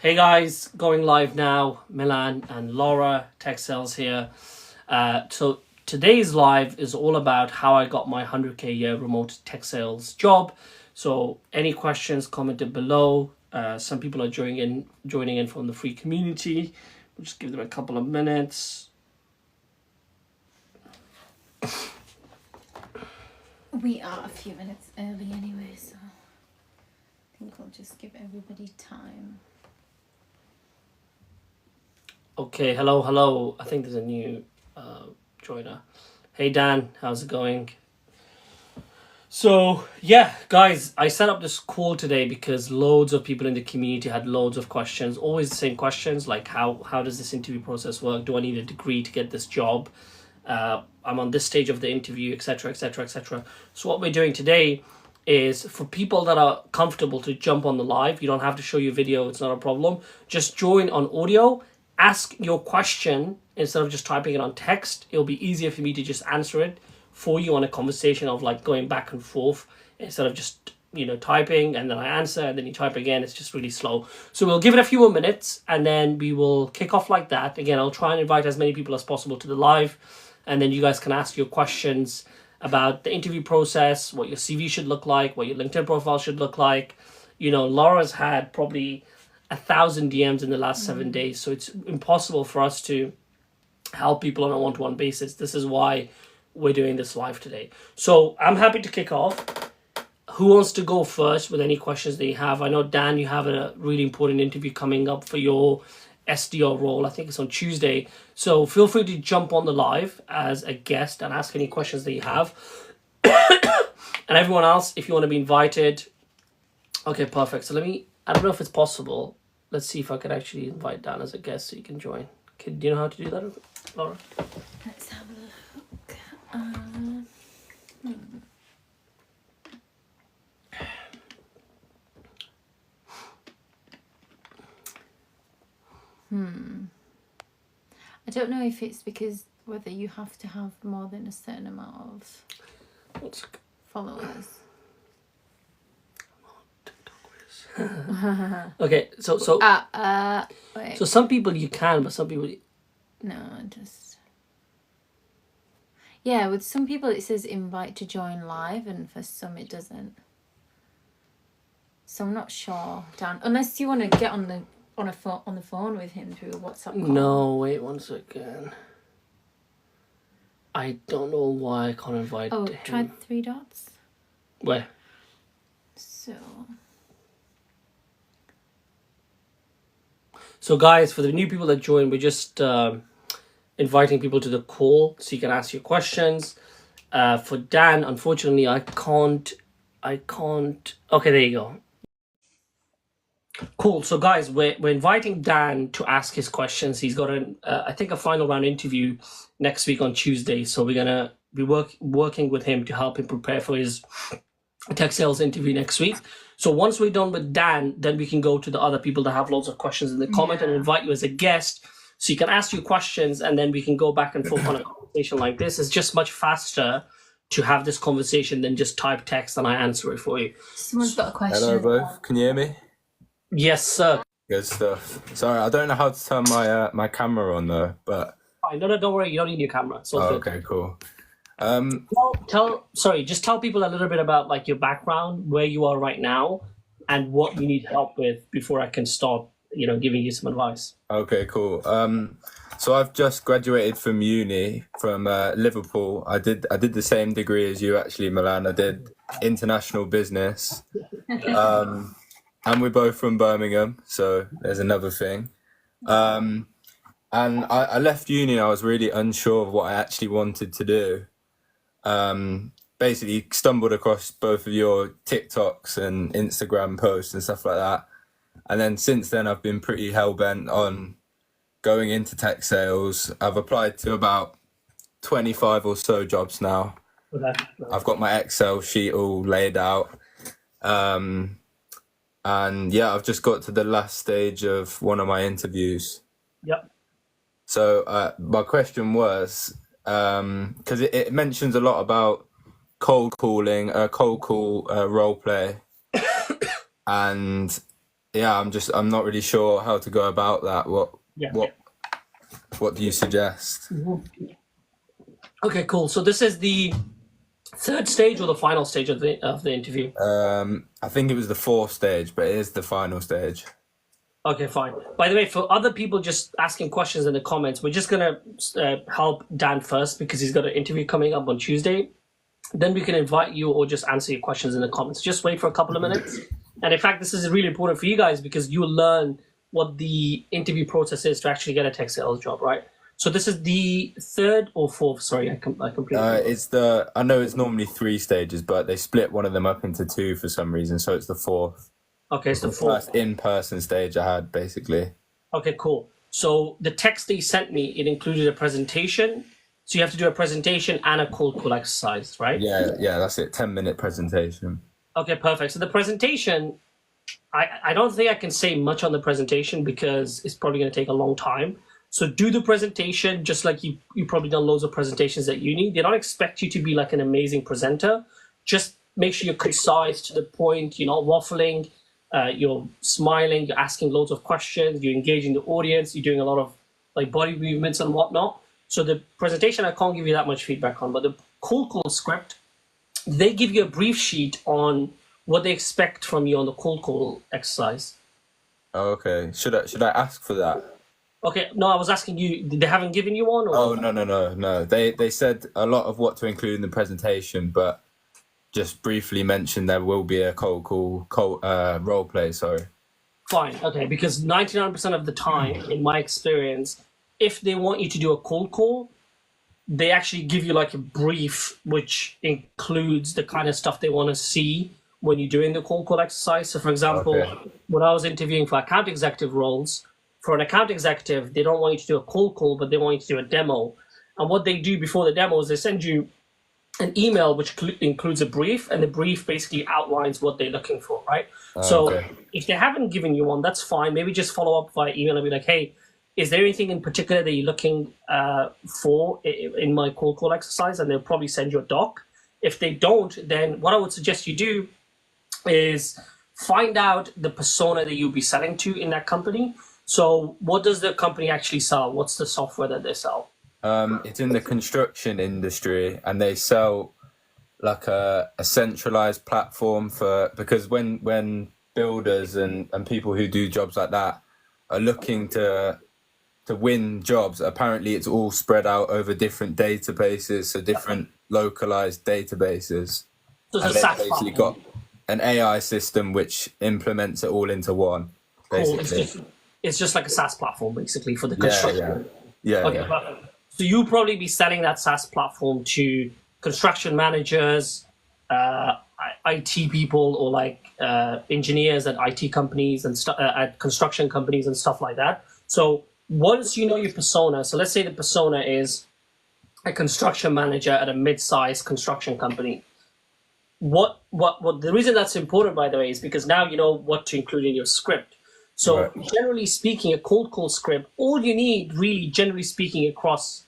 Hey guys, going live now. Milan and Laura, Tech Sales here. So today's live is all about how I got my 100k year remote tech sales job. So any questions commented below. Some people are joining in from the free community. We'll just give them a couple of minutes. We are a few minutes early anyway, so I think we'll just give everybody time. Okay, hello. I think there's a new joiner. Hey Dan, how's it going? So yeah, guys, I set up this call today because loads of people in the community had loads of questions, always the same questions, like how does this interview process work? Do I need a degree to get this job? I'm on this stage of the interview, etc., etc., etc. So what we're doing today is for people that are comfortable to jump on the live. You don't have to show your video; it's not a problem. Just join on audio. Ask your question instead of just typing it on text. It'll be easier for me to just answer it for you on a conversation of like going back and forth instead of just typing and then I answer and then you type again. It's just really slow. So we'll give it a few more minutes and then we will kick off like that. Again, I'll try and invite as many people as possible to the live, and then you guys can ask your questions about the interview process, what your CV should look like, what your LinkedIn profile should look like. Laura's had probably 1,000 DMs in the last 7 days, so it's impossible for us to help people on a one-to-one basis. This is why we're doing this live today. So I'm happy to kick off. Who wants to go first with any questions that you have? I know, Dan, you have a really important interview coming up for your SDR role. I think it's on Tuesday. So feel free to jump on the live as a guest and ask any questions that you have. And everyone else, if you want to be invited. Okay, perfect. So I don't know if it's possible. Let's see if I could actually invite Dan as a guest so you can join. Okay, do you know how to do that, Laura? Let's have a look. I don't know if it's because whether you have to have more than a certain amount of followers. Okay, so wait. so some people you can, but some people No, yeah, with some people it says invite to join live, and for some it doesn't. So I'm not sure, Dan. Unless you want to get on the phone with him through a WhatsApp call. No, wait 1 second. I don't know why I can't invite him. Try the three dots. Where? So guys, for the new people that join, we're just inviting people to the call so you can ask your questions. For Dan, unfortunately, I can't. Okay, there you go. Cool. So guys, we're inviting Dan to ask his questions. He's got I think a final round interview next week on Tuesday. So we're gonna be working with him to help him prepare for his tech sales interview next week. So once we're done with Dan, then we can go to the other people that have loads of questions in the comment and invite you as a guest so you can ask your questions and then we can go back and forth on a conversation like this. It's just much faster to have this conversation than just type text and I answer it for you. Someone's got a question. Hello both, can you hear me? Yes, sir. Good stuff. Sorry, I don't know how to turn my camera on though, but... Fine. No, don't worry, you don't need your camera. It's all good. Okay, cool. Just tell people a little bit about like your background, where you are right now, and what you need help with before I can start, giving you some advice. Okay, cool. So I've just graduated from uni from Liverpool. I did the same degree as you actually, Milan. I did international business, and we're both from Birmingham, so there's another thing. And I left uni. I was really unsure of what I actually wanted to do. Basically stumbled across both of your TikToks and Instagram posts and stuff like that. And then since then, I've been pretty hell-bent on going into tech sales. I've applied to about 25 or so jobs now. Okay. I've got my Excel sheet all laid out. And yeah, I've just got to the last stage of one of my interviews. Yep. So my question was, because it mentions a lot about cold call role play, and yeah, I'm not really sure how to go about that. Yeah. What do you suggest? Okay, cool. So this is the third stage or the final stage of the interview? I think it was the fourth stage, but it is the final stage. Okay, fine. By the way, for other people just asking questions in the comments, we're just gonna help Dan first because he's got an interview coming up on Tuesday. Then we can invite you or just answer your questions in the comments. Just wait for a couple of minutes. And in fact, this is really important for you guys because you will learn what the interview process is to actually get a tech sales job, right? So this is the third or fourth. Sorry, I completely. I know it's normally 3 stages, but they split one of them up into 2 for some reason, so it's the fourth. Okay, it's the fourth. First in-person stage I had, basically. Okay, cool. So the text that you sent me, it included a presentation. So you have to do a presentation and a cold call exercise, right? Yeah, that's it. 10-minute presentation. Okay, perfect. So the presentation, I don't think I can say much on the presentation because it's probably going to take a long time. So do the presentation just like you probably done loads of presentations at uni. They don't expect you to be like an amazing presenter. Just make sure you're concise, to the point, you're not waffling, you're smiling, you're asking loads of questions, you're engaging the audience, you're doing a lot of like body movements and whatnot. So the presentation, I can't give you that much feedback on, but the cold call script, they give you a brief sheet on what they expect from you on the cold call exercise. Oh, okay. Should I ask for that? Okay, no, I was asking you, they haven't given you one? Or? Oh, no. They said a lot of what to include in the presentation, but just briefly mentioned there will be a cold call role play, sorry. Fine, okay, because 99% of the time, in my experience, if they want you to do a cold call, they actually give you like a brief which includes the kind of stuff they want to see when you're doing the cold call exercise. So for example, when I was interviewing for account executive roles, for an account executive, they don't want you to do a cold call, but they want you to do a demo. And what they do before the demo is they send you an email which includes a brief, and the brief basically outlines what they're looking for, right? So if they haven't given you one, that's fine. Maybe just follow up via email and be like, hey, is there anything in particular that you're looking for in my cold call exercise? And they'll probably send you a doc. If they don't, then what I would suggest you do is find out the persona that you'll be selling to in that company. So what does the company actually sell? What's the software that they sell? It's in the construction industry, and they sell like a centralized platform because when builders and people who do jobs like that are looking to win jobs, apparently it's all spread out over different databases, so different localized databases. So and they've basically got an AI system which implements it all into one. Basically. Cool. It's just like a SaaS platform, basically, for the construction. Yeah. Okay, perfect. So you'll probably be selling that SaaS platform to construction managers, IT people, or like engineers at IT companies and at construction companies and stuff like that. So once you know your persona, so let's say the persona is a construction manager at a mid-sized construction company. What the reason that's important, by the way, is because now you know what to include in your script. So generally speaking, a cold call script, all you need really, generally speaking, across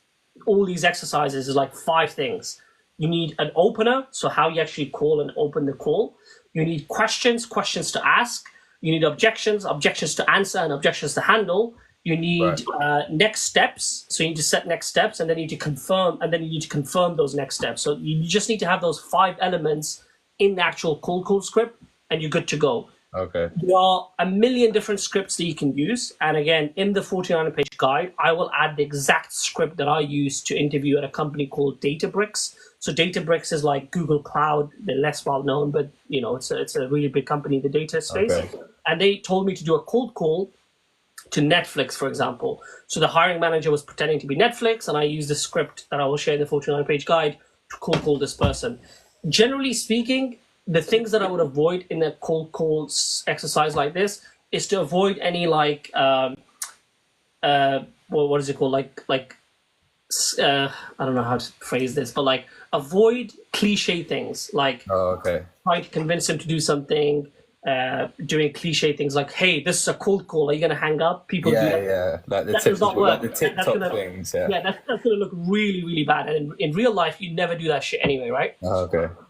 all these exercises is like 5 things. You need an opener, so how you actually call and open the call. You need questions to ask. You need objections to answer and objections to handle. You need next steps, so you need to set next steps, and then you need to confirm, those next steps. So you just need to have those 5 elements in the actual cold call script, and you're good to go. Okay. There are a million different scripts that you can use. And again, in the 49-page guide, I will add the exact script that I use to interview at a company called Databricks. So Databricks is like Google Cloud. They're less well known, but you know, it's a really big company in the data space. Okay. And they told me to do a cold call to Netflix, for example. So the hiring manager was pretending to be Netflix, and I used the script that I will share in the 49-page guide to cold call this person. Generally speaking, the things that I would avoid in a cold call exercise like this is to avoid any like, what is it called? I don't know how to phrase this, but like avoid cliche things like trying to convince him to do something, doing cliche things like, hey, this is a cold call, are you going to hang up? People do that. Like the that does not work. Like the TikTok things. Yeah, that's going to look really, really bad. And in real life, you never do that shit anyway, right?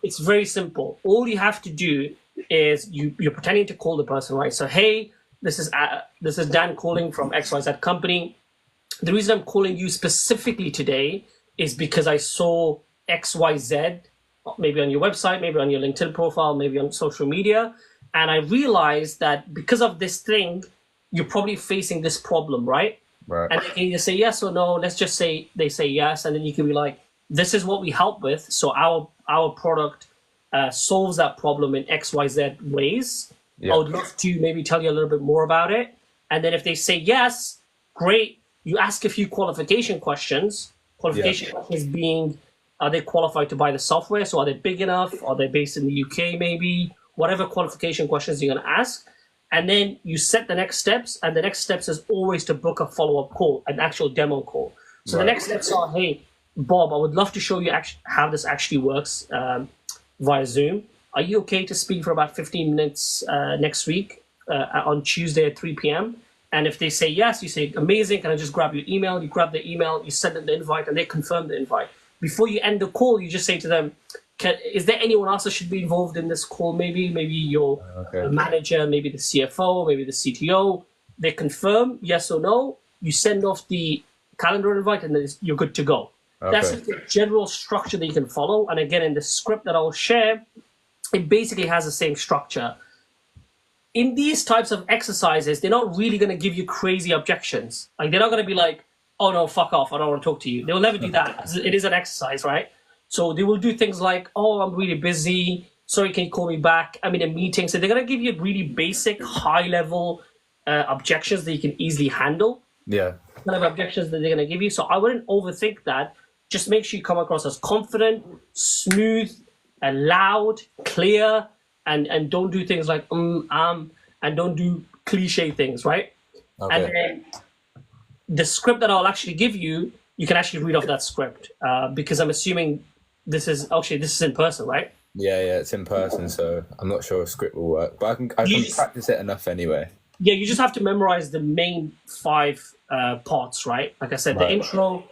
It's very simple. All you have to do is you're pretending to call the person, right? So, hey, this is Dan calling from XYZ company. The reason I'm calling you specifically today is because I saw XYZ, maybe on your website, maybe on your LinkedIn profile, maybe on social media, and I realized that because of this thing, you're probably facing this problem, right? Right. And they can either say yes or no. Let's just say they say yes, and then you can be like, this is what we help with. So our product solves that problem in XYZ ways. Yeah. I would love to maybe tell you a little bit more about it. And then if they say yes, great. You ask a few qualification questions. Qualification questions being, are they qualified to buy the software? So are they big enough? Are they based in the UK maybe? Whatever qualification questions you're going to ask. And then you set the next steps. And the next steps is always to book a follow-up call, an actual demo call. So Right. the next steps are, hey, Bob, I would love to show you how this actually works via Zoom. Are you okay to speak for about 15 minutes next week on Tuesday at 3 p.m.? And if they say yes, you say, amazing, can I just grab your email? You grab the email, you send them the invite, and they confirm the invite. Before you end the call, you just say to them, is there anyone else that should be involved in this call? Maybe your manager, maybe the CFO, maybe the CTO. They confirm yes or no. You send off the calendar invite, and then you're good to go. Okay. That's the general structure that you can follow. And again, in the script that I'll share, it basically has the same structure. In these types of exercises, they're not really going to give you crazy objections. Like, they're not going to be like, oh no, fuck off, I don't want to talk to you. They will never do that. It is an exercise, right? So they will do things like, oh, I'm really busy. Sorry, can you call me back? I'm in a meeting. So they're going to give you really basic, high-level objections that you can easily handle. Yeah. Kind of objections that they're going to give you. So I wouldn't overthink that. Just make sure you come across as confident, smooth, loud, clear, and don't do things like and don't do cliche things, right? Okay. And then the script that I'll actually give you, you can actually read off that script because I'm assuming this is in person, right? Yeah, it's in person, so I'm not sure if script will work, but I can practice it enough anyway. Yeah, you just have to memorize the main 5 parts, right? Like I said, the intro,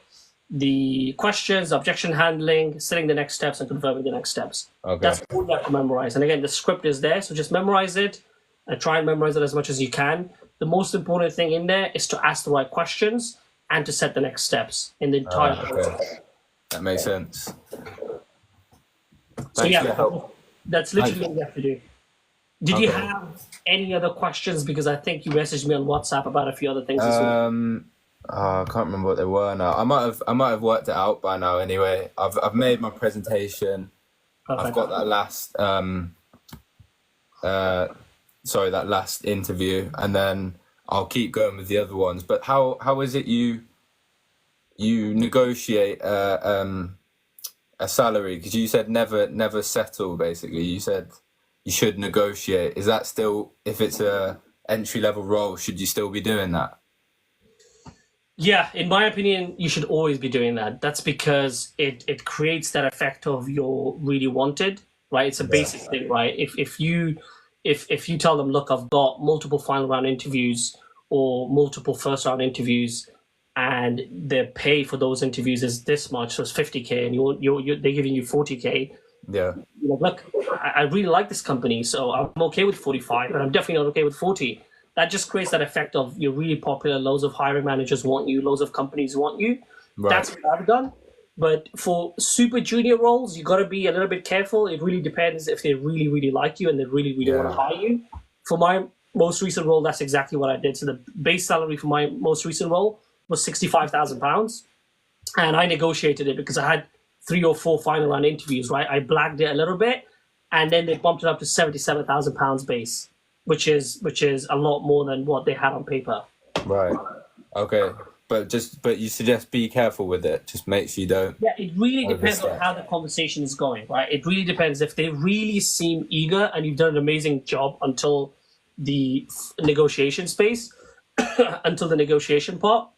the questions, objection handling, setting the next steps, and confirming the next steps. Okay. That's all you have to memorize. And again, the script is there, so just memorize it and try and memorize it as much as you can. The most important thing in there is to ask the right questions and to set the next steps in the entire process. That makes sense. So yeah, that's literally what you have to do. Did you have any other questions? Because I think you messaged me on WhatsApp about a few other things as well. I can't remember what they were now. I might have worked it out by now anyway. I've made my presentation. Perfect. I've got that last interview, and then I'll keep going with the other ones. But how is it you negotiate a salary? Because you said never settle, basically. You said you should negotiate. Is that still, if it's a entry level role, should you still be doing that? Yeah, in my opinion, you should always be doing that. That's because it creates that effect of you're really wanted, right? It's a basic thing, right? If you tell them, look, I've got multiple final round interviews or multiple first round interviews, and their pay for those interviews is this much, so it's 50K, and they're giving you 40K. Yeah. Look, I really like this company, so I'm okay with 45, and I'm definitely not okay with 40. That just creates that effect of you're really popular, loads of hiring managers want you, loads of companies want you. Right. That's what I've done. But for super junior roles, you got to be a little bit careful. It really depends if they really, really like you and they really, really want to hire you. For my most recent role, that's exactly what I did. So the base salary for my most recent role was £65,000. And I negotiated it because I had 3 or 4 final round interviews, right? I blagged it a little bit, and then they bumped it up to £77,000 base, which is a lot more than what they had on paper. Right. Okay. But you suggest be careful with it. Just make sure you don't. Yeah, it really depends on how the conversation is going, right? It really depends. If they really seem eager and you've done an amazing job until the negotiation space, until the negotiation part,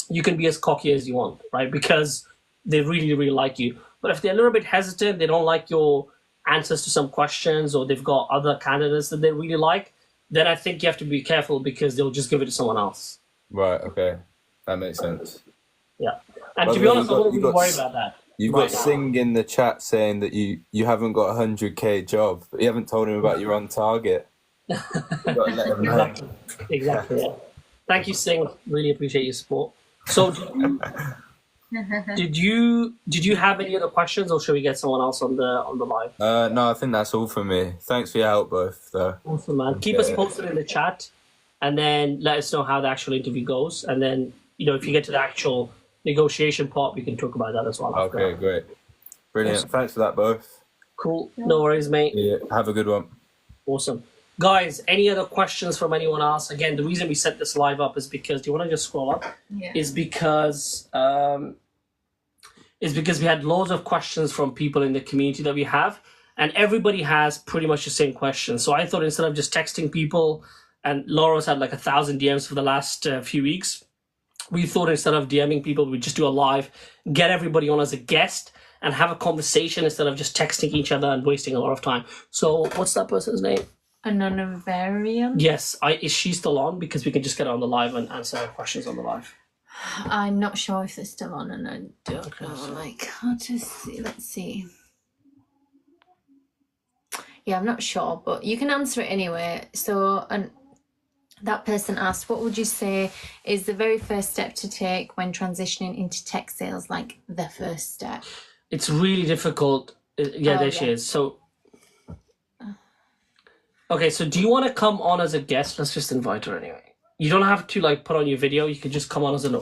you can be as cocky as you want, right? Because they really, really like you. But if they're a little bit hesitant, they don't like your answers to some questions, or they've got other candidates that they really like, then I think you have to be careful because they'll just give it to someone else. Right. Okay. That makes sense. Yeah. And to be honest, I wouldn't really worry about that. You've got Singh in the chat saying that you haven't got a 100K job, but you haven't told him about your on target. We've got to let them know. Exactly. Yeah. Thank you, Singh. Really appreciate your support. So, did you have any other questions, or should we get someone else on the live? No, I think that's all for me. Thanks for your help, both. Though. Awesome, man. Keep us posted in the chat, and then let us know how the actual interview goes. And then, if you get to the actual negotiation part, we can talk about that as well. Okay, great. Brilliant. Awesome. Thanks for that, both. Cool. No worries, mate. Yeah, have a good one. Awesome. Guys, any other questions from anyone else? Again, the reason we set this live up is because, do you want to just scroll up? Yeah. Is because we had loads of questions from people in the community that we have, and everybody has pretty much the same questions. So I thought instead of just texting people, and Laura's had like 1,000 DMs for the last few weeks, we thought instead of DMing people, we'd just do a live, get everybody on as a guest, and have a conversation instead of just texting each other and wasting a lot of time. So what's that person's name? Anonymarium? Yes, is she still on? Because we can just get her on the live and answer her questions on the live. I'm not sure if they're still on, and I don't Okay, know. so- Like, I'll just see. Let's see. Yeah, I'm not sure, but you can answer it anyway. So, and that person asked, what would you say is the very first step to take when transitioning into tech sales? Like the first step. It's really difficult. Yeah, Oh, there she yeah. is. So, okay, so do you want to come on as a guest? Let's just invite her anyway. You don't have to like put on your video. You can just come on as an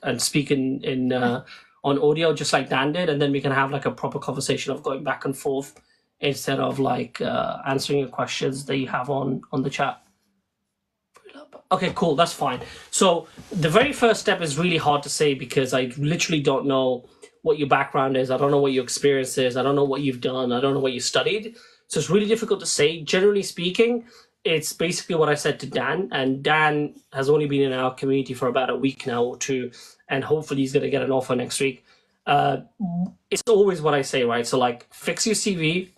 and speak in on audio, just like Dan did, and then we can have like a proper conversation of going back and forth instead of like answering your questions that you have on the chat. Okay, cool. That's fine. So the very first step is really hard to say because I literally don't know what your background is. I don't know what your experience is. I don't know what you've done. I don't know what you studied. So it's really difficult to say. Generally speaking, it's basically what I said to Dan. And Dan has only been in our community for about a week now or two. And hopefully he's going to get an offer next week. It's always what I say, right? So like fix your CV,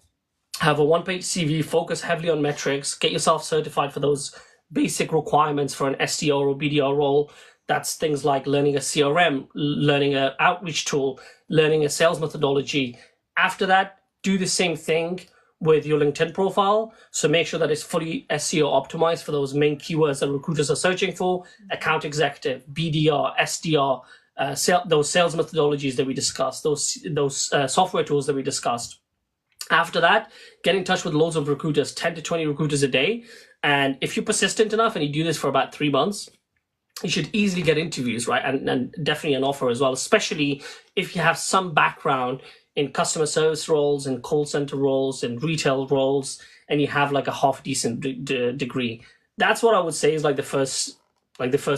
have a one-page CV, focus heavily on metrics, get yourself certified for those basic requirements for an SDR or BDR role. That's things like learning a CRM, learning an outreach tool, learning a sales methodology. After that, do the same thing with your LinkedIn profile. So make sure that it's fully SEO optimized for those main keywords that recruiters are searching for: account executive, BDR, SDR, those sales methodologies that we discussed, those software tools that we discussed. After that, get in touch with loads of recruiters, 10 to 20 recruiters a day. And if you're persistent enough and you do this for about 3 months, you should easily get interviews, right? And definitely an offer as well, especially if you have some background in customer service roles and call center roles and retail roles, and you have like a half decent degree. That's what I would say is like the first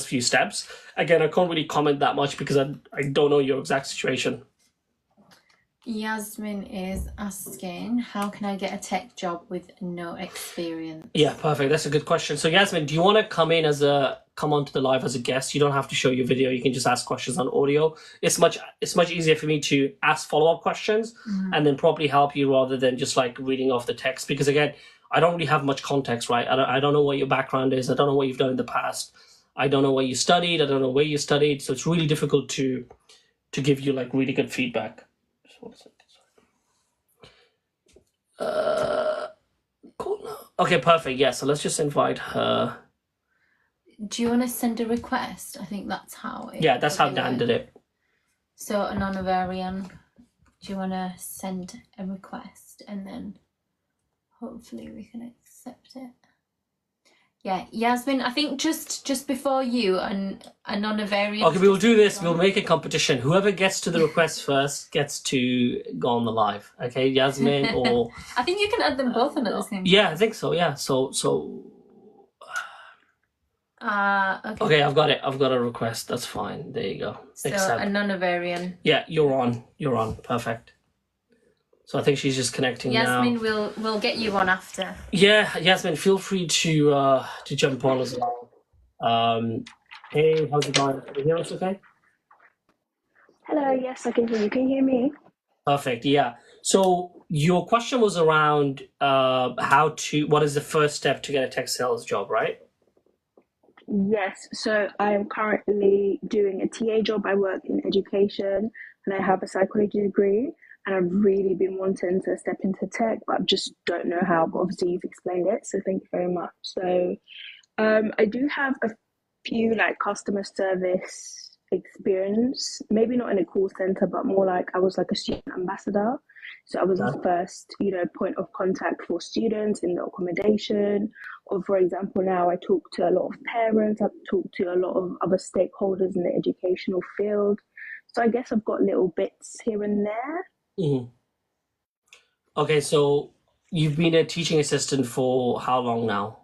few steps. Again, I can't really comment that much because I don't know your exact situation. Yasmin is asking, how can I get a tech job with no experience? Yeah, perfect. That's a good question. So Yasmin, do you want to come onto the live as a guest? You don't have to show your video. You can just ask questions on audio. It's much easier for me to ask follow-up questions and then properly help you rather than just like reading off the text. Because again, I don't really have much context, right? I don't know what your background is. I don't know what you've done in the past. I don't know what you studied. I don't know where you studied. So it's really difficult to give you like really good feedback. Cool. Okay, perfect. Yeah, so let's just invite her. Do you want to send a request? I think that's how it. Yeah, that's how Dan did it. So Anonymarian, do you want to send a request and then hopefully we can accept it? Yeah, Yasmin, I think just before you and Anonymarian. Okay, we will do this. We'll make a competition. Whoever gets to the request first gets to go on the live. Okay, Yasmin or I think you can add them both on at the same time. yeah, I think so. Yeah, so Okay. okay, I've got it. I've got a request. That's fine. There you go. So Accept. Anonymarian. Yeah, you're on. You're on. Perfect. So I think she's just connecting Yasmin, now. we'll get you on after. Yeah, Yasmin, feel free to jump on as well. Hey, how's it going? Can you hear us okay? Hello, yes, I can hear you. Can you hear me? Perfect, yeah. So your question was around what is the first step to get a tech sales job, right? Yes, so I am currently doing a TA job. I work in education and I have a psychology degree. and I've really been wanting to step into tech, but I just don't know how. But obviously, you've explained it, so thank you very much. So, I do have a few like customer service experience, maybe not in a call center, but more like I was like a student ambassador. So I was Yeah. the first, point of contact for students in the accommodation. Or for example, now I talk to a lot of parents, I've talked to a lot of other stakeholders in the educational field. So I guess I've got little bits here and there. Mhm. Okay, so you've been a teaching assistant for how long now?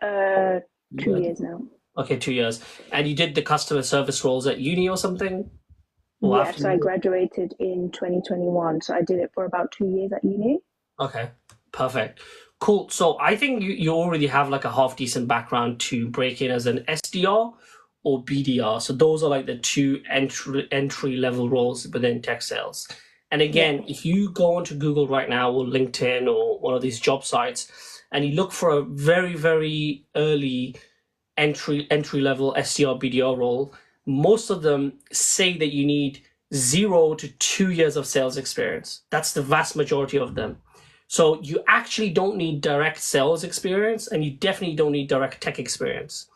2 years now. Okay, 2 years. And you did the customer service roles at uni or something? Or Yeah, after so I uni? graduated in 2021. So I did it for about 2 years at uni. Okay, perfect. Cool. So I think you already have like a half decent background to break in as an SDR or BDR. So those are like the two entry level roles within tech sales. And again, if you go onto Google right now or LinkedIn or one of these job sites and you look for a very, very early entry level SDR BDR role, most of them say that you need 0 to 2 years of sales experience. That's the vast majority of them. So you actually don't need direct sales experience, and you definitely don't need direct tech experience.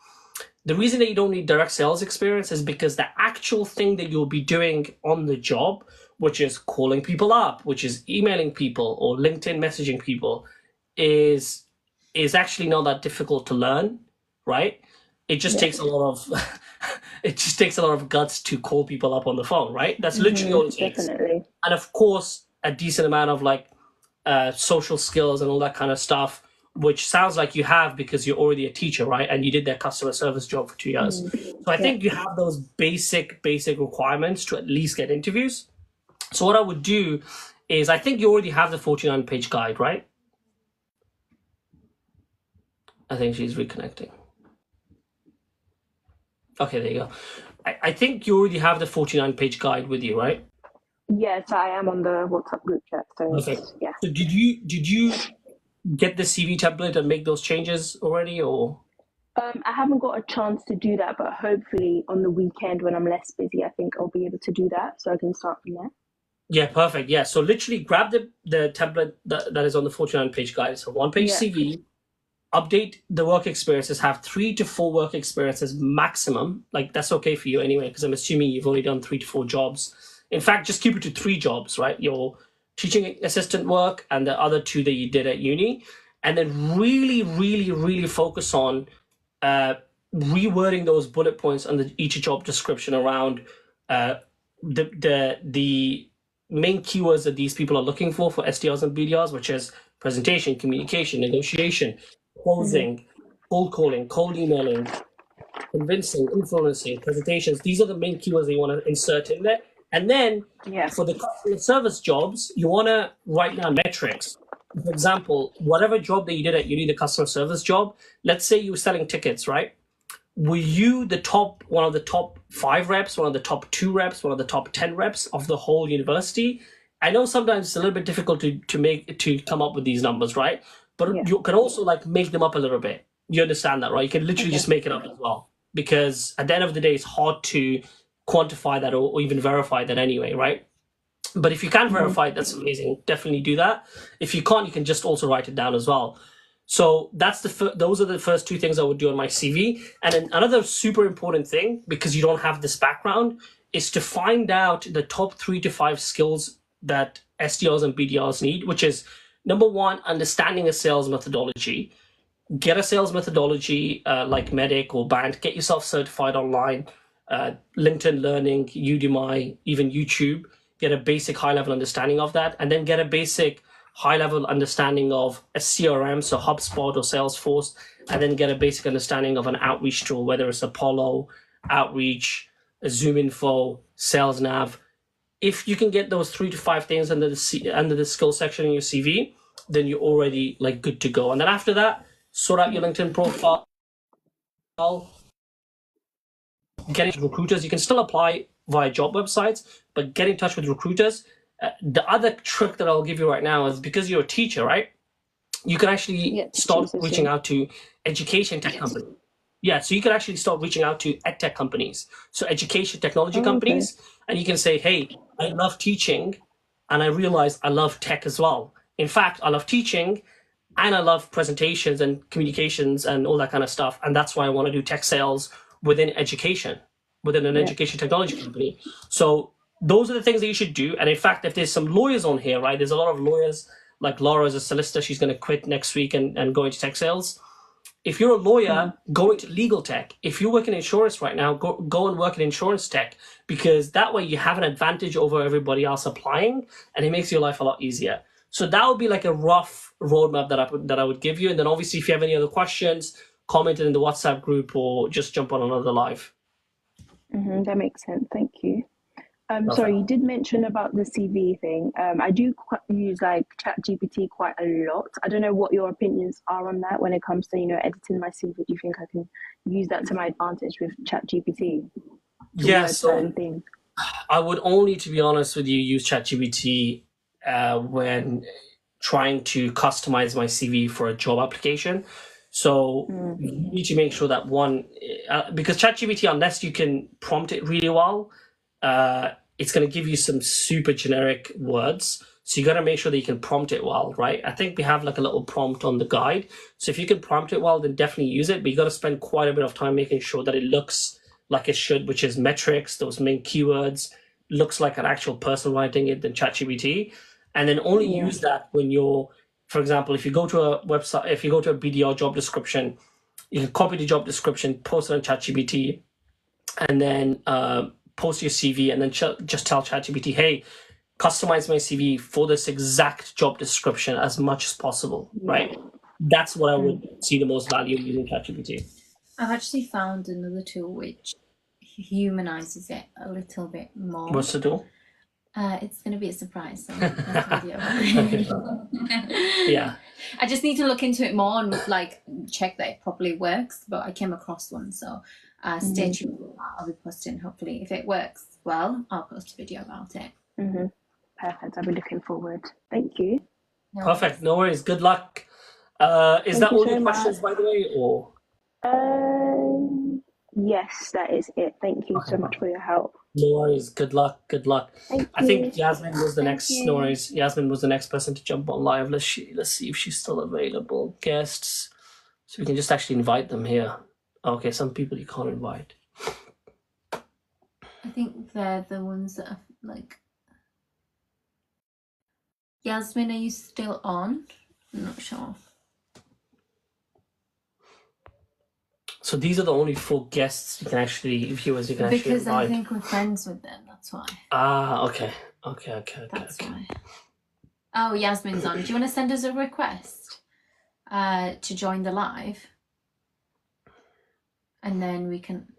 The reason that you don't need direct sales experience is because the actual thing that you'll be doing on the job, which is calling people up, which is emailing people or LinkedIn messaging people, is actually not that difficult to learn, right? It just takes a lot of it just takes a lot of guts to call people up on the phone, right? That's literally all it takes. Definitely. And of course, a decent amount of like social skills and all that kind of stuff, which sounds like you have because you're already a teacher, right? And you did that customer service job for 2 years. So I think you have those basic requirements to at least get interviews. So what I would do is, I think you already have the 49-page guide, right? I think she's reconnecting. Okay, there you go. I think you already have the 49-page guide with you, right? Yes, I am on the WhatsApp group chat. So Okay. yeah. So did you get the CV template and make those changes already, or? I haven't got a chance to do that, but hopefully on the weekend when I'm less busy, I think I'll be able to do that. So I can start from there. Yeah, perfect. Yeah, so literally grab the template that is on the 49-page guide. It's a one-page CV. Update the work experiences. Have 3 to 4 work experiences maximum. Like that's okay for you anyway, because I'm assuming you've only done 3 to 4 jobs. In fact, just keep it to 3 jobs, right? Your teaching assistant work and the other 2 that you did at uni, and then really focus on rewording those bullet points under each job description around the main keywords that these people are looking for SDRs and BDRs, which is presentation, communication, negotiation, closing, cold calling, cold emailing, convincing, influencing, presentations. These are the main keywords that you want to insert in there. And then for the customer service jobs, you want to write down metrics. For example, whatever job that you did at uni, the customer service job, let's say you were selling tickets, right? Were you one of the top 5 reps, one of the top 2 reps, one of the top 10 reps of the whole university? I know sometimes it's a little bit difficult to come up with these numbers, right? But you can also like make them up a little bit. You understand that, right? You can literally just make it up as well, because at the end of the day, it's hard to quantify that or even verify that anyway, right? But if you can verify it, that's amazing. Definitely do that. If you can't, you can just also write it down as well. So that's those are the first 2 things I would do on my CV. And then another super important thing, because you don't have this background, is to find out the top 3 to 5 skills that SDRs and BDRs need, which is number 1, understanding a sales methodology. Get a sales methodology like Medic or Band. Get yourself certified online. LinkedIn Learning, Udemy, even YouTube. Get a basic high-level understanding of that, and then get a basic high-level understanding of a CRM, so HubSpot or Salesforce, and then get a basic understanding of an outreach tool, whether it's Apollo, Outreach, ZoomInfo, SalesNav. If you can get those 3 to 5 things under the skill section in your CV, then you're already like good to go. And then after that, sort out your LinkedIn profile. Get in touch with recruiters. You can still apply via job websites, but get in touch with recruiters. The other trick that I'll give you right now is, because you're a teacher, right? You can actually start reaching out to education tech companies. Yeah, so you can actually start reaching out to ed tech companies, so education technology companies, and you can say, hey, I love teaching. and I realized I love tech as well. In fact, I love teaching, and I love presentations and communications and all that kind of stuff. And that's why I want to do tech sales within education, within an education technology company. So those are the things that you should do. And in fact, if there's some lawyers on here, right, there's a lot of lawyers, like Laura is a solicitor. She's going to quit next week and go into tech sales. If you're a lawyer, go into legal tech. If you work in insurance right now, go and work in insurance tech, because that way you have an advantage over everybody else applying, and it makes your life a lot easier. So that would be like a rough roadmap that I would give you. And then obviously, if you have any other questions, comment it in the WhatsApp group or just jump on another live. That makes sense. Thank you. Sorry, you did mention about the CV thing. I do use like ChatGPT quite a lot. I don't know what your opinions are on that when it comes to, editing my CV. Do you think I can use that to my advantage with ChatGPT? Yeah, so I would only, to be honest with you, use ChatGPT when trying to customize my CV for a job application. So you need to make sure that because ChatGPT, unless you can prompt it really well, it's going to give you some super generic words. So you got to make sure that you can prompt it well, right? I think we have like a little prompt on the guide. So if you can prompt it well, then definitely use it. But you got to spend quite a bit of time making sure that it looks like it should, which is metrics, those main keywords, looks like an actual person writing it than ChatGPT. And then only use that when you're, for example, if you go to a website, if you go to a BDR job description, you can copy the job description, post it on ChatGPT, and then post your CV, and then just tell ChatGPT, hey, customize my CV for this exact job description as much as possible, right? That's what I would see the most value in using ChatGPT. I've actually found another tool which humanizes it a little bit more. What's the tool? It's going to be a surprise. So video. Yeah. I just need to look into it more and like check that it properly works. But I came across one, so stay tuned. I'll be posting. Hopefully, if it works well, I'll post a video about it. Perfect. I'll be looking forward. Thank you. Perfect. No worries. Good luck. Is that all your questions, by the way, or? Yes, that is it. Thank you so much for your help. No worries. Good luck. Good luck. I think Yasmin was the next. you. No worries. Yasmin was the next person to jump on live. Let's see if she's still available. Guests, so we can just actually invite them here. Okay, some people you can't invite. I think they're the ones that are like. Yasmin, are you still on? I'm not sure. So these are the only 4 guests you can actually, viewers you can actually Because invite. I think we're friends with them, that's why. Okay. That's why. Oh, Yasmin's on. Do you want to send us a request to join the live? And then we can...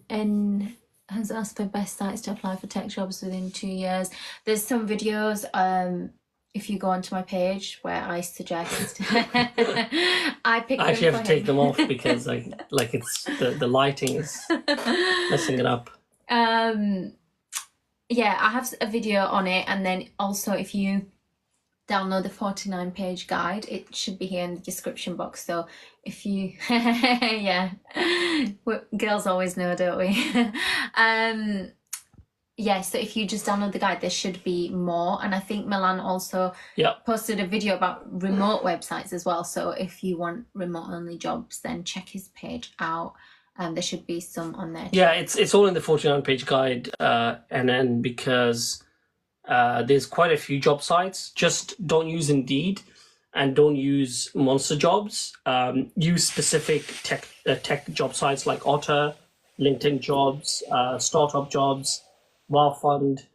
And has asked for best sites to apply for tech jobs within 2 years. There's some videos... if you go onto my page where I suggest, I actually have to take them off because like it's the lighting is messing it up. Yeah, I have a video on it, and then also if you download the 49-page guide, it should be here in the description box. So if you, yeah, girls always know, don't we? Yeah, so if you just download the guide, there should be more. And I think Milan also posted a video about remote websites as well. So if you want remote-only jobs, then check his page out. There should be some on there too. Yeah, it's all in the 49-page guide. And then because there's quite a few job sites, just don't use Indeed and don't use Monster Jobs. Use specific tech job sites like Otter, LinkedIn Jobs, Startup Jobs, WowFund,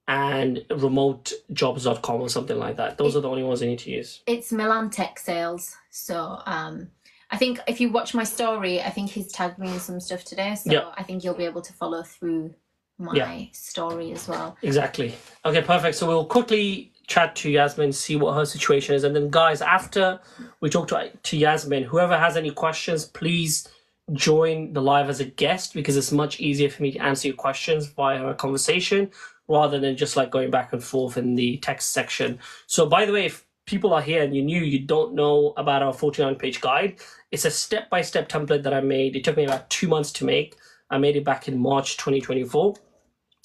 and remotejobs.com or something like that. Those are the only ones you need to use. It's Milan Tech Sales. So I think if you watch my story, I think he's tagged me in some stuff today. So I think you'll be able to follow through my story as well. Exactly. Okay, perfect. So we'll quickly chat to Yasmin, see what her situation is. And then guys, after we talk to Yasmin, whoever has any questions, please join the live as a guest, because it's much easier for me to answer your questions via a conversation rather than just like going back and forth in the text section. So by the way, if people are here and you don't know about our 49-page guide, it's a step-by-step template that I made. It took me about 2 months to make. I made it back in March 2024.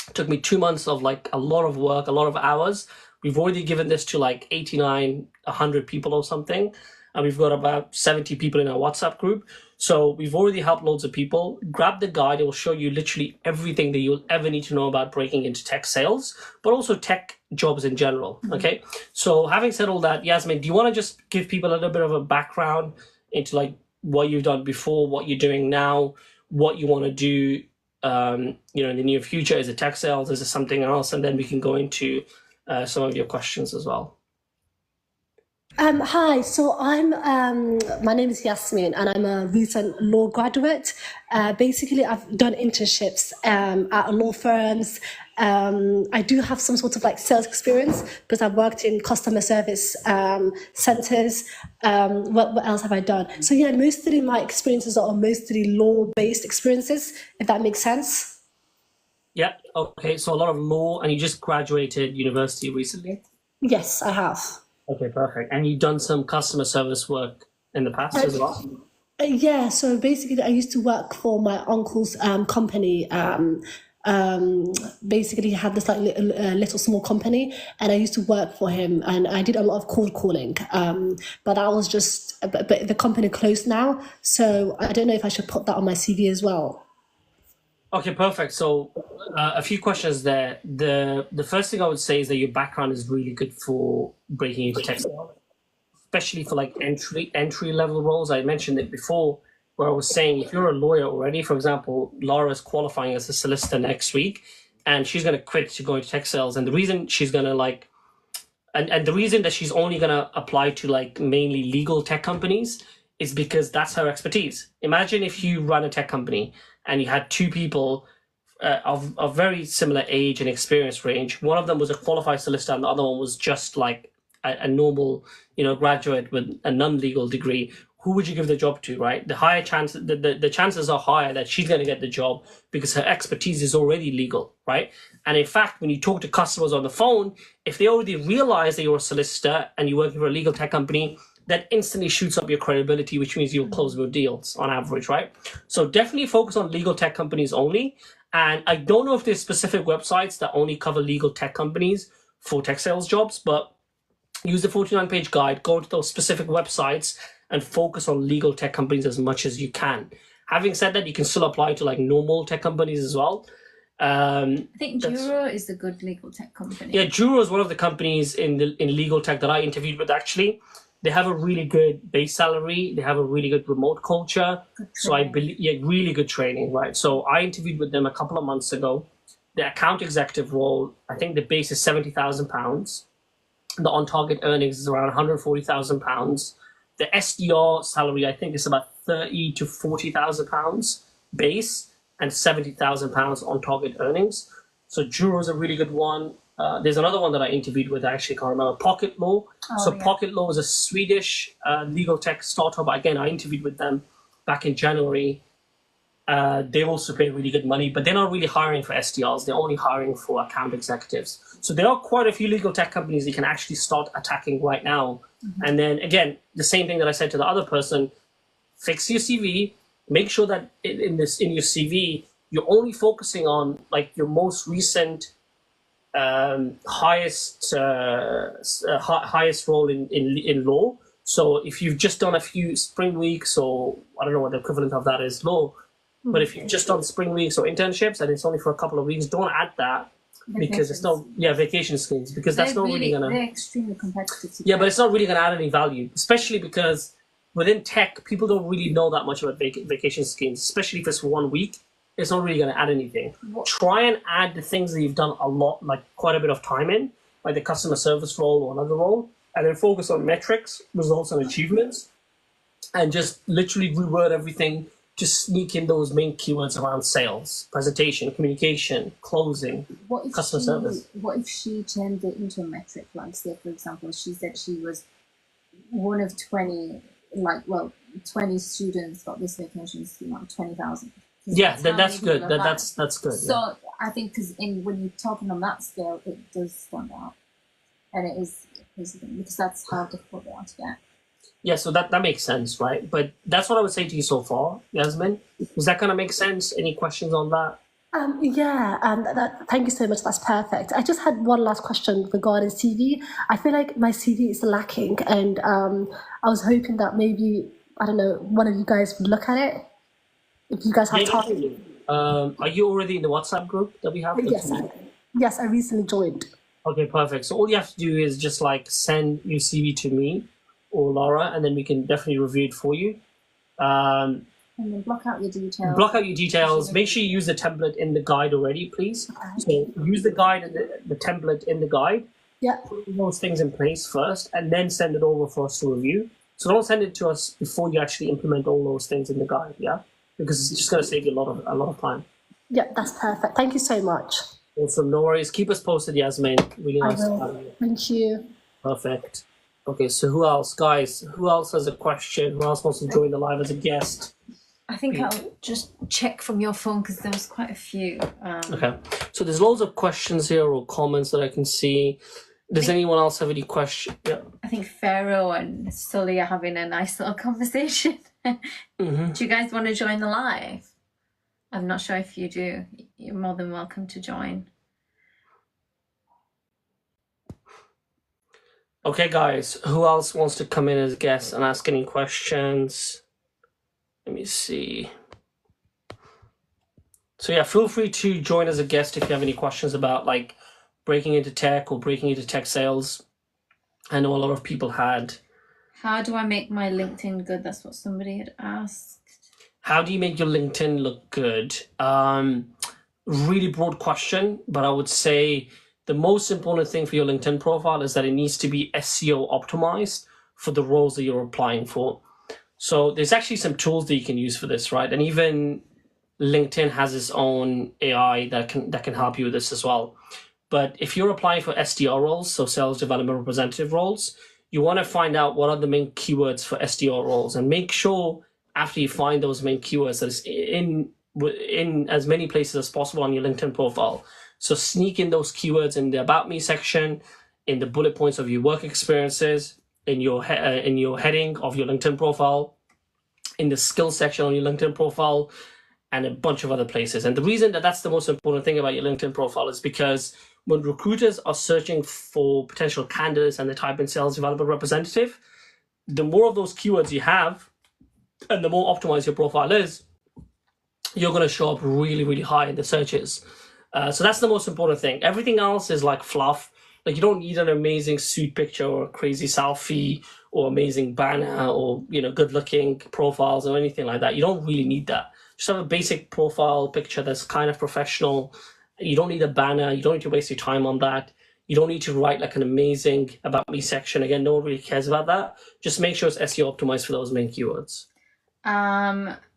It took me 2 months of like a lot of work, a lot of hours. We've already given this to like 89, 100 people or something. And we've got about 70 people in our WhatsApp group. So we've already helped loads of people. Grab the guide. It will show you literally everything that you'll ever need to know about breaking into tech sales, but also tech jobs in general. Okay. So having said all that, Yasmin, do you want to just give people a little bit of a background into like what you've done before, what you're doing now, what you want to do, in the near future? Is it tech sales? Is it something else? And then we can go into some of your questions as well. Hi, so my name is Yasmin and I'm a recent law graduate. Basically, I've done internships at law firms. I do have some sort of like sales experience because I've worked in customer service centers. What else have I done? So yeah, mostly my experiences are mostly law-based experiences, if that makes sense. Yeah, okay, so a lot of law, and you just graduated university recently? Yes, I have. Okay, perfect. And you've done some customer service work in the past as well? Yeah, so basically I used to work for my uncle's company. Basically he had this like little small company and I used to work for him and I did a lot of cold calling. But that was just, but the company closed now. So I don't know if I should put that on my CV as well. Okay, perfect. So a few questions there. The first thing I would say is that your background is really good for breaking into tech sales, especially for like entry level roles. I mentioned it before, where I was saying if you're a lawyer already, for example, Laura's qualifying as a solicitor next week, and she's going to quit to go into tech sales. And the reason she's going to like, and the reason that she's only going to apply to like mainly legal tech companies is because that's her expertise. Imagine if you run a tech company and you had two people of very similar age and experience range. One of them was a qualified solicitor and the other one was just like a normal, graduate with a non-legal degree. Who would you give the job to, right? The higher chance, the chances are higher that she's going to get the job because her expertise is already legal, right? And in fact, when you talk to customers on the phone, if they already realize that you're a solicitor and you're working for a legal tech company, that instantly shoots up your credibility, which means you'll close more deals on average, right? So definitely focus on legal tech companies only. And I don't know if there's specific websites that only cover legal tech companies for tech sales jobs, but use the 49-page guide, go to those specific websites and focus on legal tech companies as much as you can. Having said that, you can still apply to like normal tech companies as well. I think Juro is a good legal tech company. Yeah, Juro is one of the companies in legal tech that I interviewed with actually. They have a really good base salary. They have a really good remote culture. So I believe, really good training, right? So I interviewed with them a couple of months ago. The account executive role, I think the base is £70,000. The on-target earnings is around £140,000. The SDR salary, I think, is about £30,000 to £40,000 base and £70,000 on-target earnings. So Juro is a really good one. There's another one that I interviewed with, I actually can't remember, Pocket Law. Pocket Law is a Swedish legal tech startup. Again, I interviewed with them back in January. They also pay really good money, but they're not really hiring for SDRs. They're only hiring for account executives. So there are quite a few legal tech companies you can actually start attacking right now. Mm-hmm. And then again, the same thing that I said to the other person, fix your CV, make sure that in your CV, you're only focusing on like your most recent highest role in law. So if you've just done a few spring weeks, or I don't know what the equivalent of that is, law, but if you've just done spring weeks or internships and it's only for a couple of weeks, don't add that because it's not vacation schemes, because that's not really gonna, they're extremely competitive. Yeah, but it's not really gonna add any value, especially because within tech people don't really know that much about vacation schemes, especially if it's for 1 week. It's not really going to add anything. Try and add the things that you've done a lot, like quite a bit of time in, like the customer service role or another role, and then focus on metrics, results, and achievements, and just literally reword everything to sneak in those main keywords around sales, presentation, communication, closing, customer service. What if she turned it into a metric? Like, say, for example, she said she was one of 20, 20 students got this vacation scheme on 20,000. Yeah, that's good. That's good. So yeah. I think because when you're talking on that scale, it does stand out, and it is because that's how difficult they are to get. Yeah, so that makes sense, right? But that's what I would say to you so far, Yasmin. Does that kind of make sense? Any questions on that? Thank you so much. That's perfect. I just had one last question regarding CV. I feel like my CV is lacking, and I was hoping that maybe, I don't know, one of you guys would look at it. If you guys have Yeah, time. definitely. Are you already in the WhatsApp group that we have? Yes, I recently joined. Okay, perfect. So all you have to do is just like send your CV to me or Laura, and then we can definitely review it for you. And then block out your details. Block out your details. Make sure you use the template in the guide already, please. Okay. So use the guide and the template in the guide. Yeah. Put those things in place first, and then send it over for us to review. So don't send it to us before you actually implement all those things in the guide, yeah? Because it's just going to save you a lot of time. Yeah, that's perfect. Thank you so much. Awesome, no worries. Keep us posted, Yasmin. Really I nice to will. have you. Thank you. Perfect. Okay, so who else, guys? Who else has a question? Who else wants to join the live as a guest? I think I'll just check from your phone because there was quite a few. Okay, so there's loads of questions here or comments that I can see. Does anyone else have any question? Yeah. I think Pharaoh and Sully are having a nice little conversation. Mm-hmm. Do you guys want to join the live? I'm not sure if you do. You're more than welcome to join. Okay, guys, who else wants to come in as a guest and ask any questions? Let me see. So yeah, feel free to join as a guest if you have any questions about like breaking into tech or breaking into tech sales. I know a lot of people had. How do I make my LinkedIn good? That's what somebody had asked. How do you make your LinkedIn look good? Really broad question, but I would say the most important thing for your LinkedIn profile is that it needs to be SEO optimized for the roles that you're applying for. So there's actually some tools that you can use for this, right? And even LinkedIn has its own AI that can help you with this as well. But if you're applying for SDR roles, so sales development representative roles, you want to find out what are the main keywords for SDR roles, and make sure after you find those main keywords that it's in as many places as possible on your LinkedIn profile. So sneak in those keywords in the About Me section, in the bullet points of your work experiences, in your heading of your LinkedIn profile, in the skills section on your LinkedIn profile, and a bunch of other places. And the reason that that's the most important thing about your LinkedIn profile is because when recruiters are searching for potential candidates and they type in sales development representative, the more of those keywords you have and the more optimized your profile is, you're going to show up really, really high in the searches. So that's the most important thing. Everything else is like fluff. Like you don't need an amazing suit picture or a crazy selfie or amazing banner or, good looking profiles or anything like that. You don't really need that. Just have a basic profile picture that's kind of professional. You don't need a banner. You don't need to waste your time on that. You don't need to write like an amazing About Me section. Again, no one really cares about that. Just make sure it's SEO optimized for those main keywords.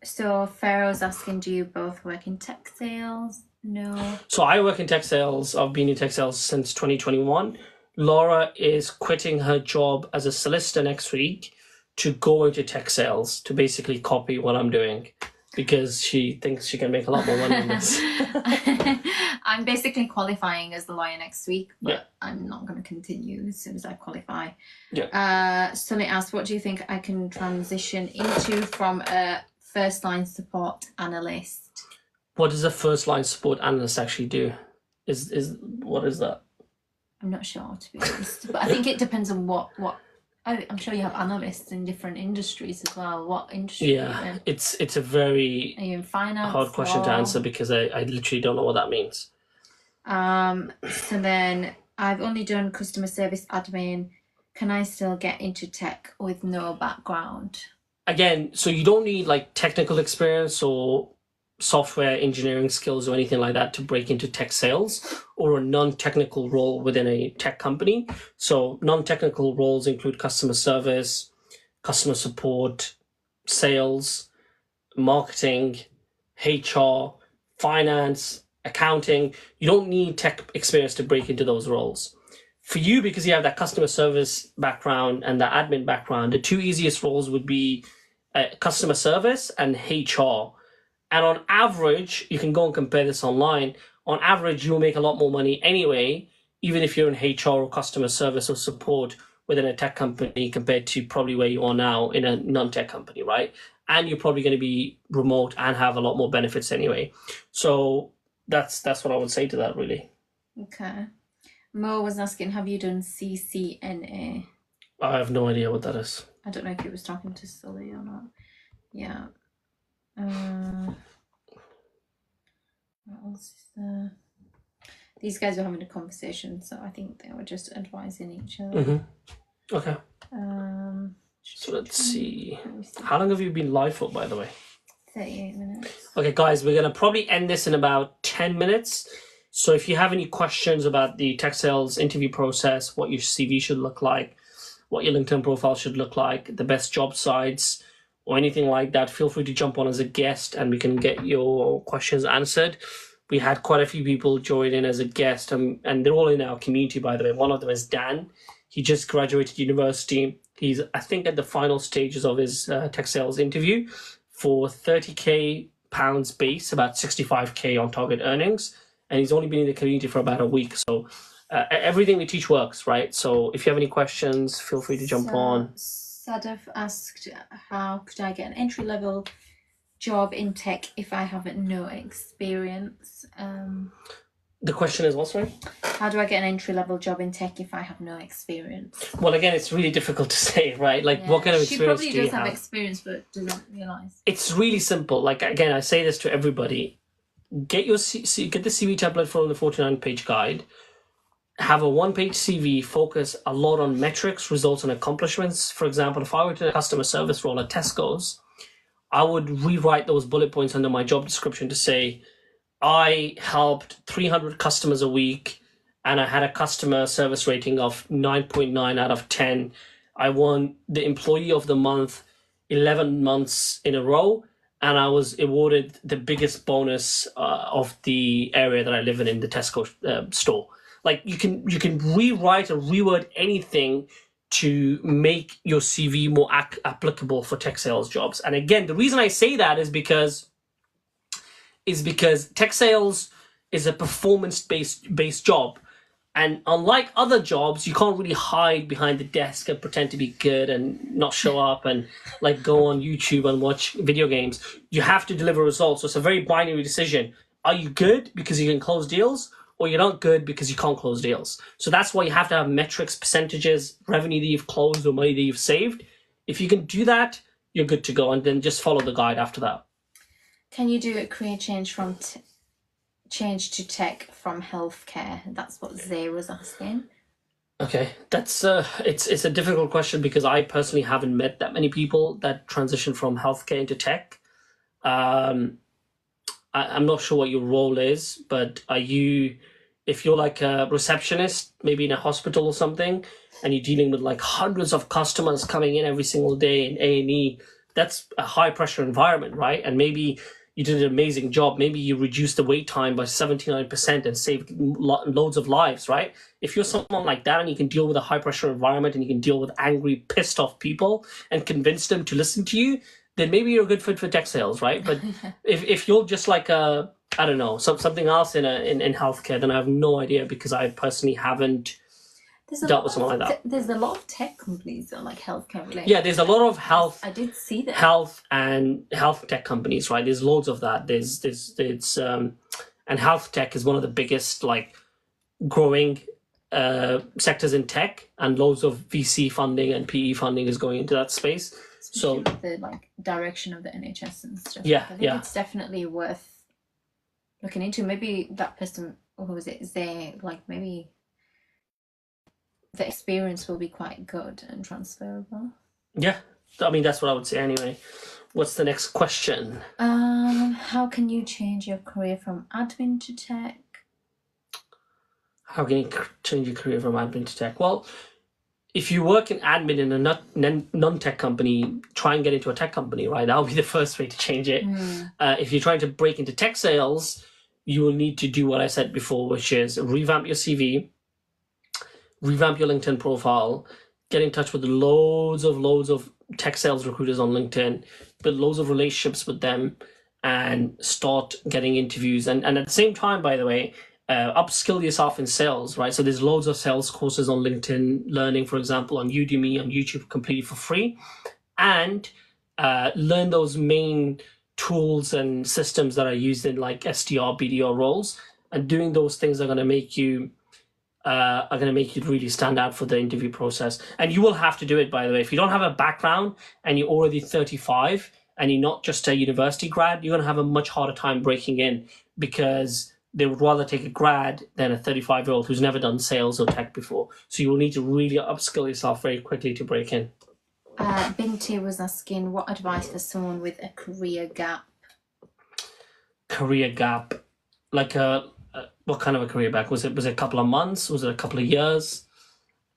So Pharaoh's asking, do you both work in tech sales? No. So I work in tech sales. I've been in tech sales since 2021. Laura is quitting her job as a solicitor next week to go into tech sales, to basically copy what I'm doing, because she thinks she can make a lot more money on this. I'm basically qualifying as the lawyer next week, but Yeah. I'm not going to continue as soon as I qualify. Yeah. Sully asked, what do you think I can transition into from a first line support analyst? What does a first line support analyst actually do? What is that? I'm not sure, to be honest, but I think it depends on what I'm sure you have analysts in different industries as well. What industry are you Yeah, in? it's a very Are you in finance? hard question to answer because I literally don't know what that means. So then I've only done customer service admin. Can I still get into tech with no background? Again, so you don't need like technical experience or software engineering skills or anything like that to break into tech sales or a non-technical role within a tech company. So non-technical roles include customer service, customer support, sales, marketing, HR, finance, accounting. You don't need tech experience to break into those roles. For you, because you have that customer service background and the admin background, the two easiest roles would be customer service and HR. And on average, you can go and compare this online. On average, you'll make a lot more money anyway, even if you're in HR or customer service or support within a tech company compared to probably where you are now in a non-tech company, right? And you're probably going to be remote and have a lot more benefits anyway. So that's what I would say to that, really. Okay. Mo was asking, have you done CCNA? I have no idea what that is. I don't know if he was talking to Sully or not. Yeah. What else is there? These guys were having a conversation, so I think they were just advising each other. Mm-hmm. Okay. So let's see. How long have you been live for, by the way? 38 minutes. Okay, guys, we're going to probably end this in about 10 minutes. So if you have any questions about the tech sales interview process, what your CV should look like, what your LinkedIn profile should look like, the best job sites, or anything like that, feel free to jump on as a guest and we can get your questions answered. We had quite a few people join in as a guest, and they're all in our community, by the way. One of them is Dan. He just graduated university. He's, I think, at the final stages of his tech sales interview for 30k pounds base, about 65k on target earnings. And he's only been in the community for about a week. So everything we teach works, right? So if you have any questions, feel free to jump on. Sadaf asked, how could I get an entry-level job in tech if I have no experience? The question is what, sorry? How do I get an entry-level job in tech if I have no experience? Well, again, it's really difficult to say, right? Like, what kind of experience do you have? She probably does have experience, but doesn't realise. It's really simple. Like, again, I say this to everybody. Get the CV template from the 49-page guide. Have a one-page CV, focus a lot on metrics, results, and accomplishments. For example, if I were to a customer service role at Tesco's, I would rewrite those bullet points under my job description to say, I helped 300 customers a week and I had a customer service rating of 9.9 out of 10. I won the Employee of the Month 11 months in a row, and I was awarded the biggest bonus of the area that I live in the Tesco store. Like, you can rewrite or reword anything to make your CV more applicable for tech sales jobs. And again, the reason I say that is because tech sales is a performance-based job. And unlike other jobs, you can't really hide behind the desk and pretend to be good and not show up and like go on YouTube and watch video games. You have to deliver results. So it's a very binary decision. Are you good because you can close deals, or you're not good because you can't close deals? So that's why you have to have metrics, percentages, revenue that you've closed or money that you've saved. If you can do that, you're good to go, and then just follow the guide after that. Can you do a career change from change to tech from healthcare? That's what Zay was asking. Okay, that's it's a difficult question because I personally haven't met that many people that transition from healthcare into tech. I'm not sure what your role is, but if you're like a receptionist, maybe in a hospital or something, and you're dealing with like hundreds of customers coming in every single day in A&E, that's a high pressure environment, right? And maybe you did an amazing job. Maybe you reduced the wait time by 79% and saved loads of lives, right? If you're someone like that and you can deal with a high pressure environment and you can deal with angry, pissed off people and convince them to listen to you, then maybe you're a good fit for tech sales, right? But if you're just like I don't know, something else in healthcare, then I have no idea because I personally haven't dealt with someone like that. There's a lot of tech companies that are like healthcare related. Yeah, there's a lot of health. I did see that. Health and health tech companies, right? There's loads of that. And health tech is one of the biggest like growing sectors in tech, and loads of VC funding and PE funding is going into that space. So the like direction of the NHS and stuff. Yeah, I think it's definitely worth looking into. Maybe that person, or who was it? Zay, like maybe the experience will be quite good and transferable. Yeah, I mean that's what I would say anyway. What's the next question? How can you change your career from admin to tech? How can you change your career from admin to tech? Well, if you work in admin in a non-tech company, try and get into a tech company, right? That'll be the first way to change it. If you're trying to break into tech sales, you will need to do what I said before, which is revamp your CV, revamp your LinkedIn profile, get in touch with loads of tech sales recruiters on LinkedIn, build loads of relationships with them, and start getting interviews. And at the same time, by the way, upskill yourself in sales, right? So there's loads of sales courses on LinkedIn Learning, for example, on Udemy, on YouTube, completely for free, and learn those main tools and systems that are used in like SDR, BDR roles. And doing those things are going to make you really stand out for the interview process. And you will have to do it, by the way. If you don't have a background and you're already 35 and you're not just a university grad, you're going to have a much harder time breaking in, because they would rather take a grad than a 35-year-old who's never done sales or tech before. So you will need to really upskill yourself very quickly to break in. Binti was asking, what advice for someone with a career gap? Career gap, like what kind of a career gap? Was it a couple of months? Was it a couple of years?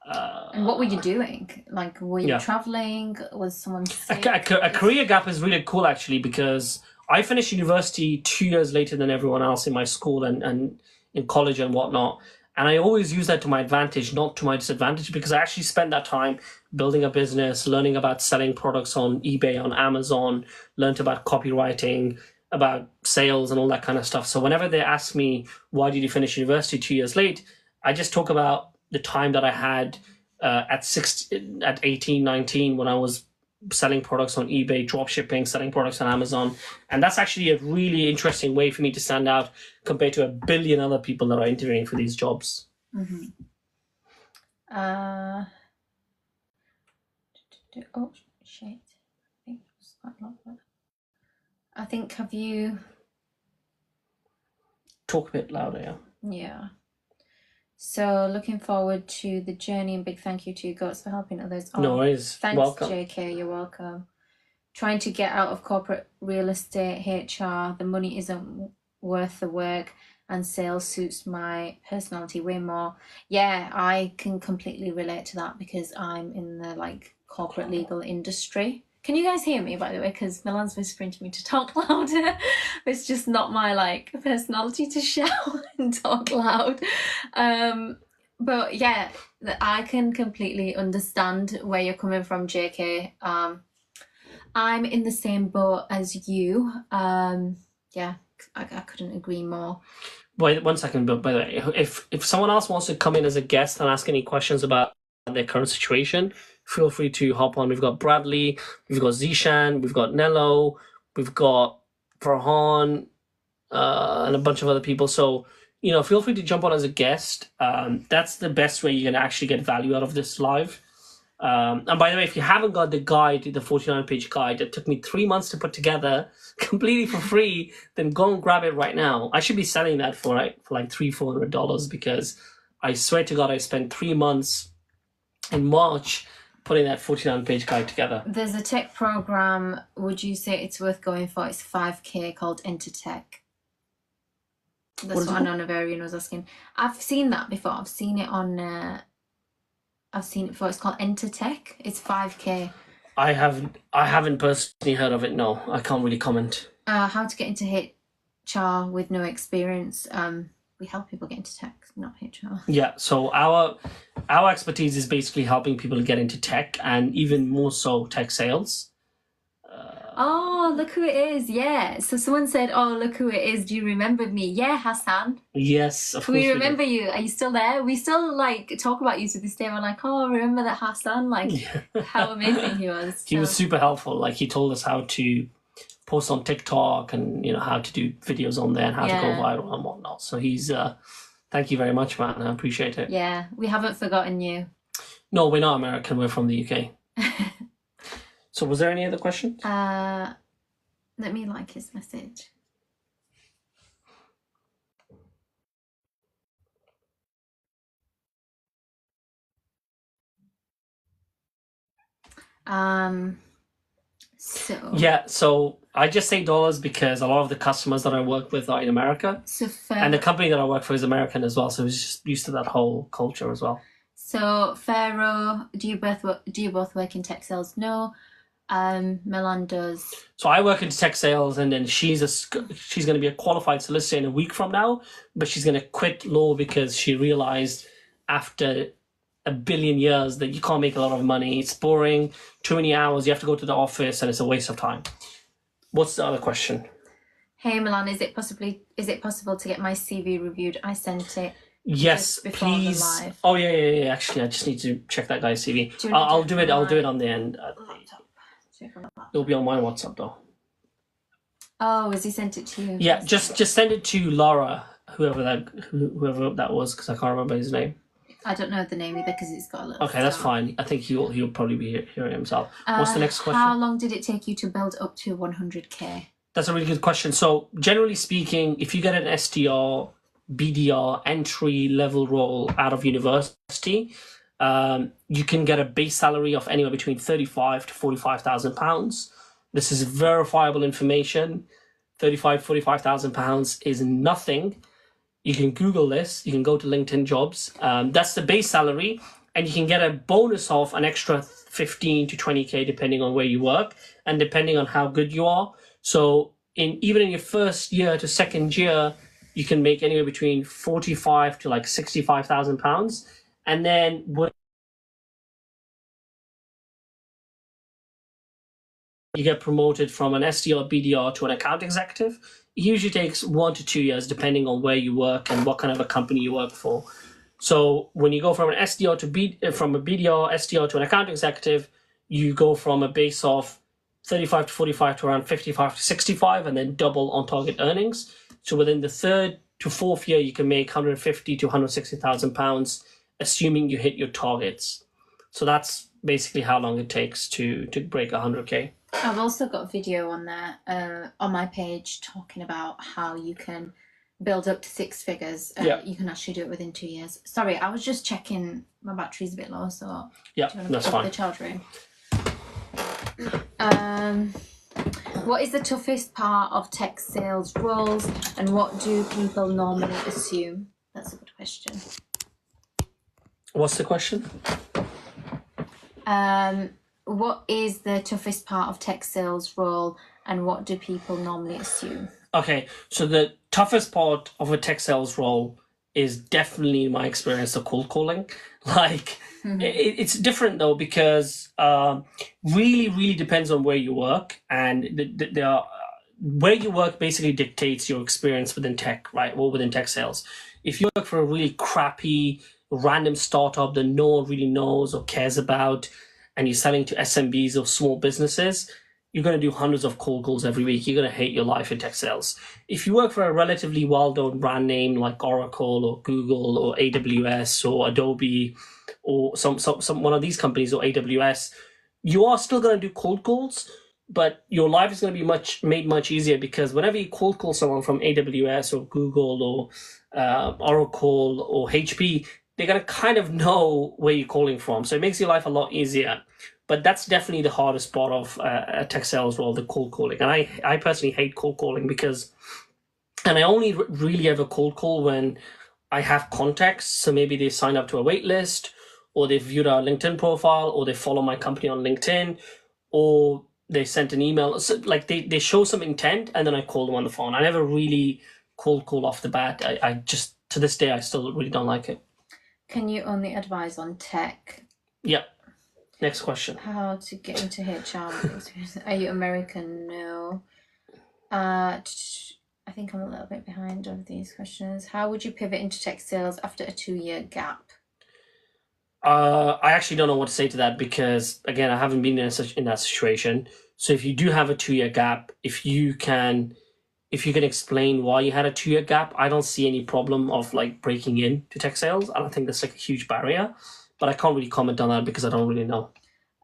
And what were you doing? Like, were you Yeah. traveling? Was someone sick? A career gap is really cool, actually, because I finished university 2 years later than everyone else in my school and in college and whatnot. And I always use that to my advantage, not to my disadvantage, because I actually spent that time building a business, learning about selling products on eBay, on Amazon, learned about copywriting, about sales and all that kind of stuff. So whenever they ask me, why did you finish university 2 years late? I just talk about the time that I had at 18, 19, when I was selling products on eBay, drop shipping, selling products on Amazon. And that's actually a really interesting way for me to stand out compared to a billion other people that are interviewing for these jobs. Mm-hmm. Oh, shit. I think, have you... Talk a bit louder, yeah. Yeah. So looking forward to the journey, and big thank you to you, Goats, for helping others. No worries. Thanks, Welcome. JK, you're welcome. Trying to get out of corporate real estate, HR, the money isn't worth the work, and sales suits my personality way more. Yeah, I can completely relate to that, because I'm in the like corporate legal industry. Can you guys hear me, by the way? Because Milan's whispering to me to talk louder. It's just not my like personality to shout and talk loud. But yeah, I can completely understand where you're coming from, JK. I'm in the same boat as you. Yeah, I couldn't agree more. Wait 1 second, but by the way, if someone else wants to come in as a guest and ask any questions about their current situation, feel free to hop on. We've got Bradley, we've got Zishan, we've got Nello, we've got Farhan, and a bunch of other people. So, feel free to jump on as a guest. That's the best way you're going to actually get value out of this live. And by the way, if you haven't got the guide, the 49-page guide that took me 3 months to put together completely for free, then go and grab it right now. I should be selling that for like $300-400, because I swear to God, I spent 3 months in March putting that 49-page guide together. There's a tech program, would you say it's worth going for? It's 5K, called Intertech. That's what Anona Varian was asking. I've seen that before. I've seen it before. It's called Intertech. It's 5K. I haven't personally heard of it. No, I can't really comment. How to get into HR with no experience. We help people get into tech, not HR. Yeah, so our expertise is basically helping people get into tech, and even more so tech sales. Oh, look who it is. Yeah. So someone said, oh, look who it is. Do you remember me? Yeah, Hassan. Yes, of course. We remember you. Are you still there? We still like talk about you to this day. We're like, oh, remember that Hassan? Like, how amazing he was. He was super helpful. Like, he told us how to post on TikTok and, how to do videos on there and how to go viral and whatnot. So he's, thank you very much, man. I appreciate it. Yeah, we haven't forgotten you. No, we're not American. We're from the UK. So was there any other questions? Let me like his message. So I just say dollars because a lot of the customers that I work with are in America. And the company that I work for is American as well, so it's just used to that whole culture as well. So Pharaoh, do you both work in tech sales? No. Milan does. So I work in tech sales, and then she's going to be a qualified solicitor in a week from now, but she's going to quit law because she realized after a billion years that you can't make a lot of money. It's boring, too many hours, you have to go to the office, and it's a waste of time. What's the other question? Hey Milan, is it possible to get my CV reviewed? I sent it Yes, just before the please. live. Oh yeah. Actually, I just need to check that guy's CV. Do you wanna I'll do do it it. from I'll do it my on the end. laptop? Do it from the laptop. It'll be on my WhatsApp though. Oh, has he sent it to you? Yeah, just send it to Laura, whoever that was, because I can't remember his name. I don't know the name either because it's got a little. Okay, that's star. fine. I think he'll probably be hearing himself. What's the next question? How long did it take you to build up to 100k? That's a really good question. So generally speaking, if you get an SDR, BDR entry level role out of university, you can get a base salary of anywhere between 35 to 45,000 pounds. This is verifiable information. 45,000 pounds is nothing. You can Google this. You can go to LinkedIn Jobs. That's the base salary, and you can get a bonus of an extra 15 to 20k depending on where you work and depending on how good you are. So even in your first year to second year, you can make anywhere between 45 to like 65,000 pounds, and then when you get promoted from an SDR, BDR to an account executive, it usually takes 1 to 2 years depending on where you work and what kind of a company you work for. So when you go from an SDR to from a BDR, SDR to an account executive, you go from a base of 35 to 45 to around 55 to 65, and then double on target earnings. So within the third to fourth year, you can make 150 to 160,000 pounds, assuming you hit your targets. So that's basically how long it takes to break 100k. I've also got a video on there on my page talking about how you can build up to 6 figures. Yeah. You can actually do it within 2 years. Sorry, I was just checking. My battery's a bit low, so Yeah, do you want that's to plug fine. the charger in? What is the toughest part of tech sales roles, and what do people normally assume? That's a good question. What's the question? What is the toughest part of tech sales role, and what do people normally assume? Okay, so the toughest part of a tech sales role is definitely, in my experience, the cold calling. Like, it's different though, because really depends on where you work, and where you work basically dictates your experience within tech, right? Or within tech sales. If you work for a really crappy, random startup that no one really knows or cares about, and you're selling to SMBs or small businesses, you're going to do hundreds of cold calls every week. You're going to hate your life in tech sales. If you work for a relatively well-known brand name like Oracle or Google or AWS or Adobe or some one of these companies or AWS, you are still going to do cold calls, but your life is going to be made much easier, because whenever you cold call someone from AWS or Google or Oracle or HP, they're going to kind of know where you're calling from. So it makes your life a lot easier. But that's definitely the hardest part of a tech sales role, the cold calling. And I personally hate cold calling because, and I only really ever cold call when I have contacts. So maybe they sign up to a wait list, or they viewed our LinkedIn profile, or they follow my company on LinkedIn, or they sent an email. So like they show some intent, and then I call them on the phone. I never really cold call off the bat. I just, to this day, I still really don't like it. Can you only advise on tech? Yeah. Next question. How to get into HR? Are you American? No. I think I'm a little bit behind of these questions. How would you pivot into tech sales after a 2-year gap? I actually don't know what to say to that, because again, I haven't been in that situation. So if you do have a 2-year gap, if you can explain why you had a 2-year gap, I don't see any problem of like breaking into tech sales. I don't think that's like a huge barrier, but I can't really comment on that because I don't really know.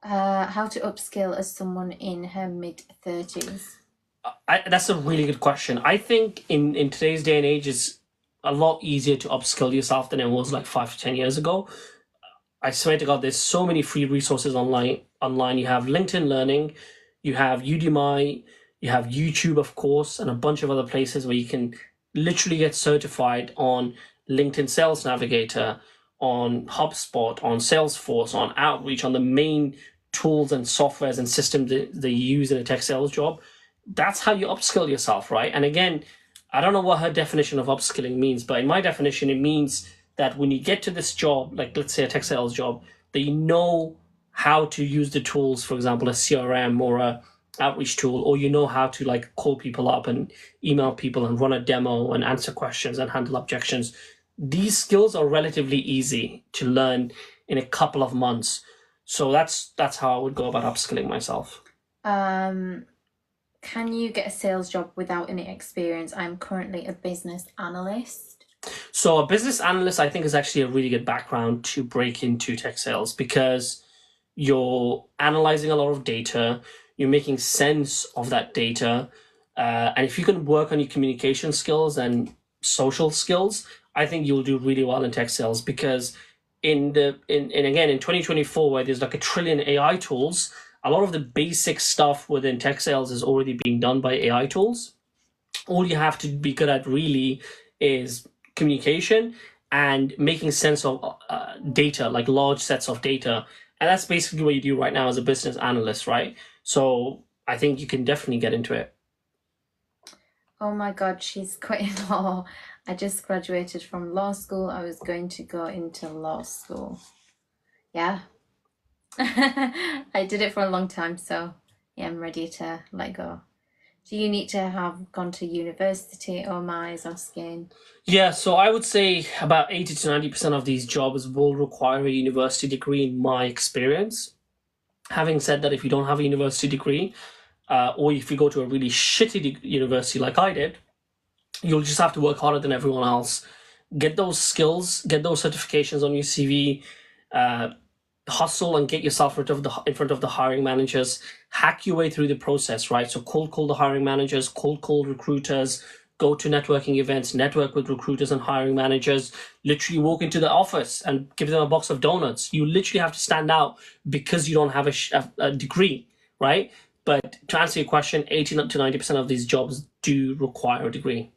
How to upskill as someone in her mid-30s? That's a really good question. I think in today's day and age, it's a lot easier to upskill yourself than it was like 5 to 10 years ago. I swear to God, there's so many free resources online. You have LinkedIn Learning, you have Udemy, you have YouTube, of course, and a bunch of other places where you can literally get certified on LinkedIn Sales Navigator, on HubSpot, on Salesforce, on Outreach, on the main tools and softwares and systems that they use in a tech sales job. That's how you upskill yourself, right? And again, I don't know what her definition of upskilling means, but in my definition, it means that when you get to this job, like let's say a tech sales job, that you know how to use the tools, for example, a CRM or outreach tool, or you know how to like call people up and email people and run a demo and answer questions and handle objections. These skills are relatively easy to learn in a couple of months. So that's how I would go about upskilling myself. Can you get a sales job without any experience? I'm currently a business analyst. So a business analyst, I think, is actually a really good background to break into tech sales, because you're analyzing a lot of data, you're making sense of that data, and if you can work on your communication skills and social skills, I think you'll do really well in tech sales. Because in 2024, where there's like a trillion AI tools, a lot of the basic stuff within tech sales is already being done by AI tools. All you have to be good at really is communication and making sense of data, like large sets of data. And that's basically what you do right now as a business analyst, right? So I think you can definitely get into it. Oh my God, she's quitting law. I just graduated from law school. I was going to go into law school. Yeah. I did it for a long time, so yeah, I'm ready to let go. Do you need to have gone to university? Oh my, is asking. Yeah, so I would say about 80 to 90% of these jobs will require a university degree, in my experience. Having said that, if you don't have a university degree, or if you go to a really shitty university like I did, you'll just have to work harder than everyone else. Get those skills, get those certifications on your CV, hustle and get yourself in front of the hiring managers. Hack your way through the process, right? So cold call the hiring managers, cold call recruiters, go to networking events, network with recruiters and hiring managers, literally walk into the office and give them a box of donuts. You literally have to stand out because you don't have a degree, right? But to answer your question, 80 to 90% of these jobs do require a degree.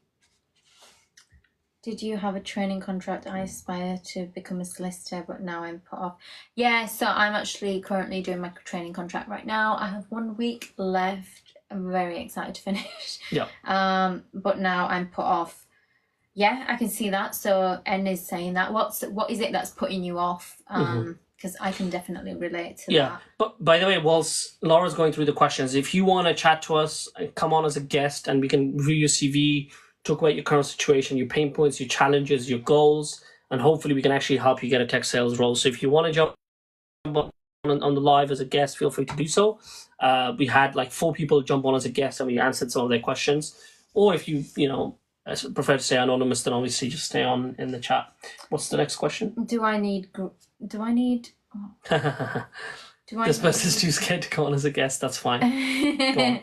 Did you have a training contract? I aspire to become a solicitor, but now I'm put off. Yeah, so I'm actually currently doing my training contract right now. I have 1 week left. I'm very excited to finish. Yeah. But now I'm put off. Yeah, I can see that. So N is saying that. What is it that's putting you off? Because I can definitely relate to that. But by the way, whilst Laura's going through the questions, if you want to chat to us, come on as a guest and we can review your CV, talk about your current situation, your pain points, your challenges, your goals, and hopefully we can actually help you get a tech sales role. So if you want to jump on the live as a guest, feel free to do so. We had like 4 people jump on as a guest and we answered some of their questions. Or if you prefer to stay anonymous, then obviously just stay on in the chat. What's the next question? Do I need This person's too scared to come on as a guest. That's fine. Go on.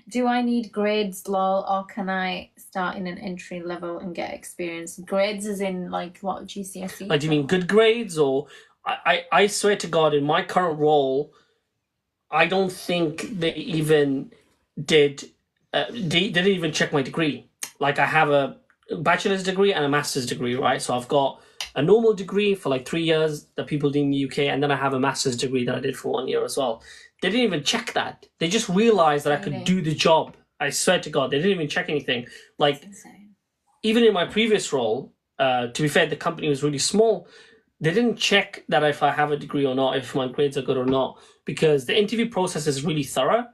Do I need grades, lol, or can I start in an entry level and get experience? Grades is in like what, GCSE? Like, do you mean good grades? Or I swear to God, in my current role, I don't think they even did. They didn't even check my degree. Like, I have a bachelor's degree and a master's degree, right? So I've got a normal degree for like 3 years that people do in the UK, and then I have a master's degree that I did for 1 year as well. They didn't even check that. They just realized that I could do the job. I swear to God, they didn't even check anything. Like, even in my previous role, to be fair, the company was really small. They didn't check that if I have a degree or not, if my grades are good or not, because the interview process is really thorough.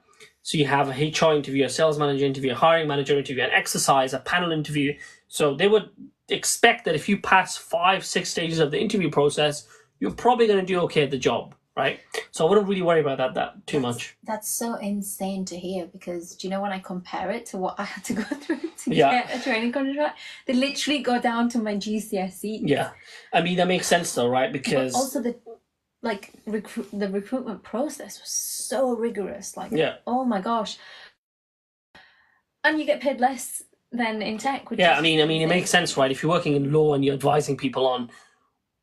So you have a HR interview, a sales manager interview, a hiring manager interview, an exercise, a panel interview. So they would expect that if you pass 5-6 stages of the interview process, you're probably going to do okay at the job, right? So I wouldn't really worry about that too much. That's so insane to hear, because do you know, when I compare it to what I had to go through to get a training contract, they literally go down to my GCSE. Yeah, I mean, that makes sense though, right? Because but also the recruitment process was so rigorous. Like, oh my gosh, and you get paid less than in tech. I mean, it makes sense, right? If you're working in law and you're advising people on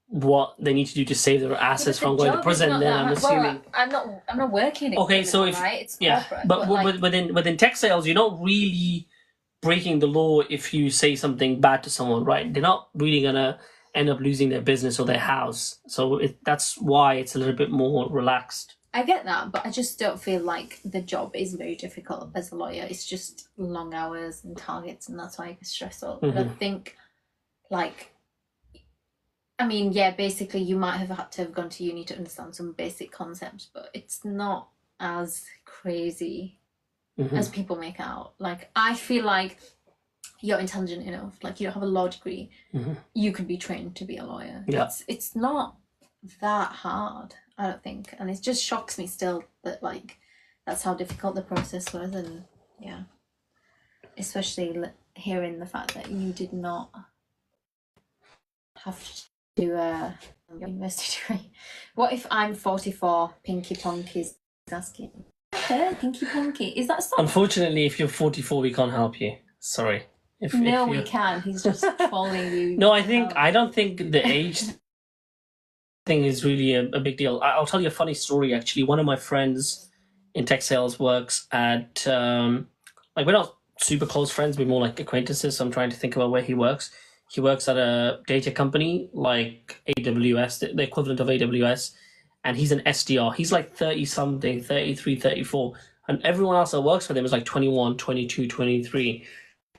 what they need to do to save their assets from going to prison, then I'm assuming. Well, I'm not working. Okay, so if right? It's corporate, but within tech sales, you're not really breaking the law if you say something bad to someone, right? They're not really gonna end up losing their business or their house. So that's why it's a little bit more relaxed. I get that, but I just don't feel like the job is very difficult as a lawyer. It's just long hours and targets, and that's why it's stressful. But I think, basically you might have had to have gone to uni to understand some basic concepts, but it's not as crazy as people make out. Like, I feel like you're intelligent enough, like you don't have a law degree, you could be trained to be a lawyer. Yeah. It's not that hard, I don't think. And it just shocks me still that, like, that's how difficult the process was. And yeah, especially hearing the fact that you did not have to do a university degree. What if I'm 44, Pinky Ponky's asking, hey, Pinky Ponky, is that something? Unfortunately, if you're 44, we can't help you. Sorry. No, we can. He's just following you. No, I don't think the age thing is really a big deal. I'll tell you a funny story, actually. One of my friends in tech sales works at, like, we're not super close friends, we're more like acquaintances, so I'm trying to think about where he works. He works at a data company like AWS, the equivalent of AWS, and he's an SDR. He's like 30-something, 33, 34, and everyone else that works for them is like 21, 22, 23.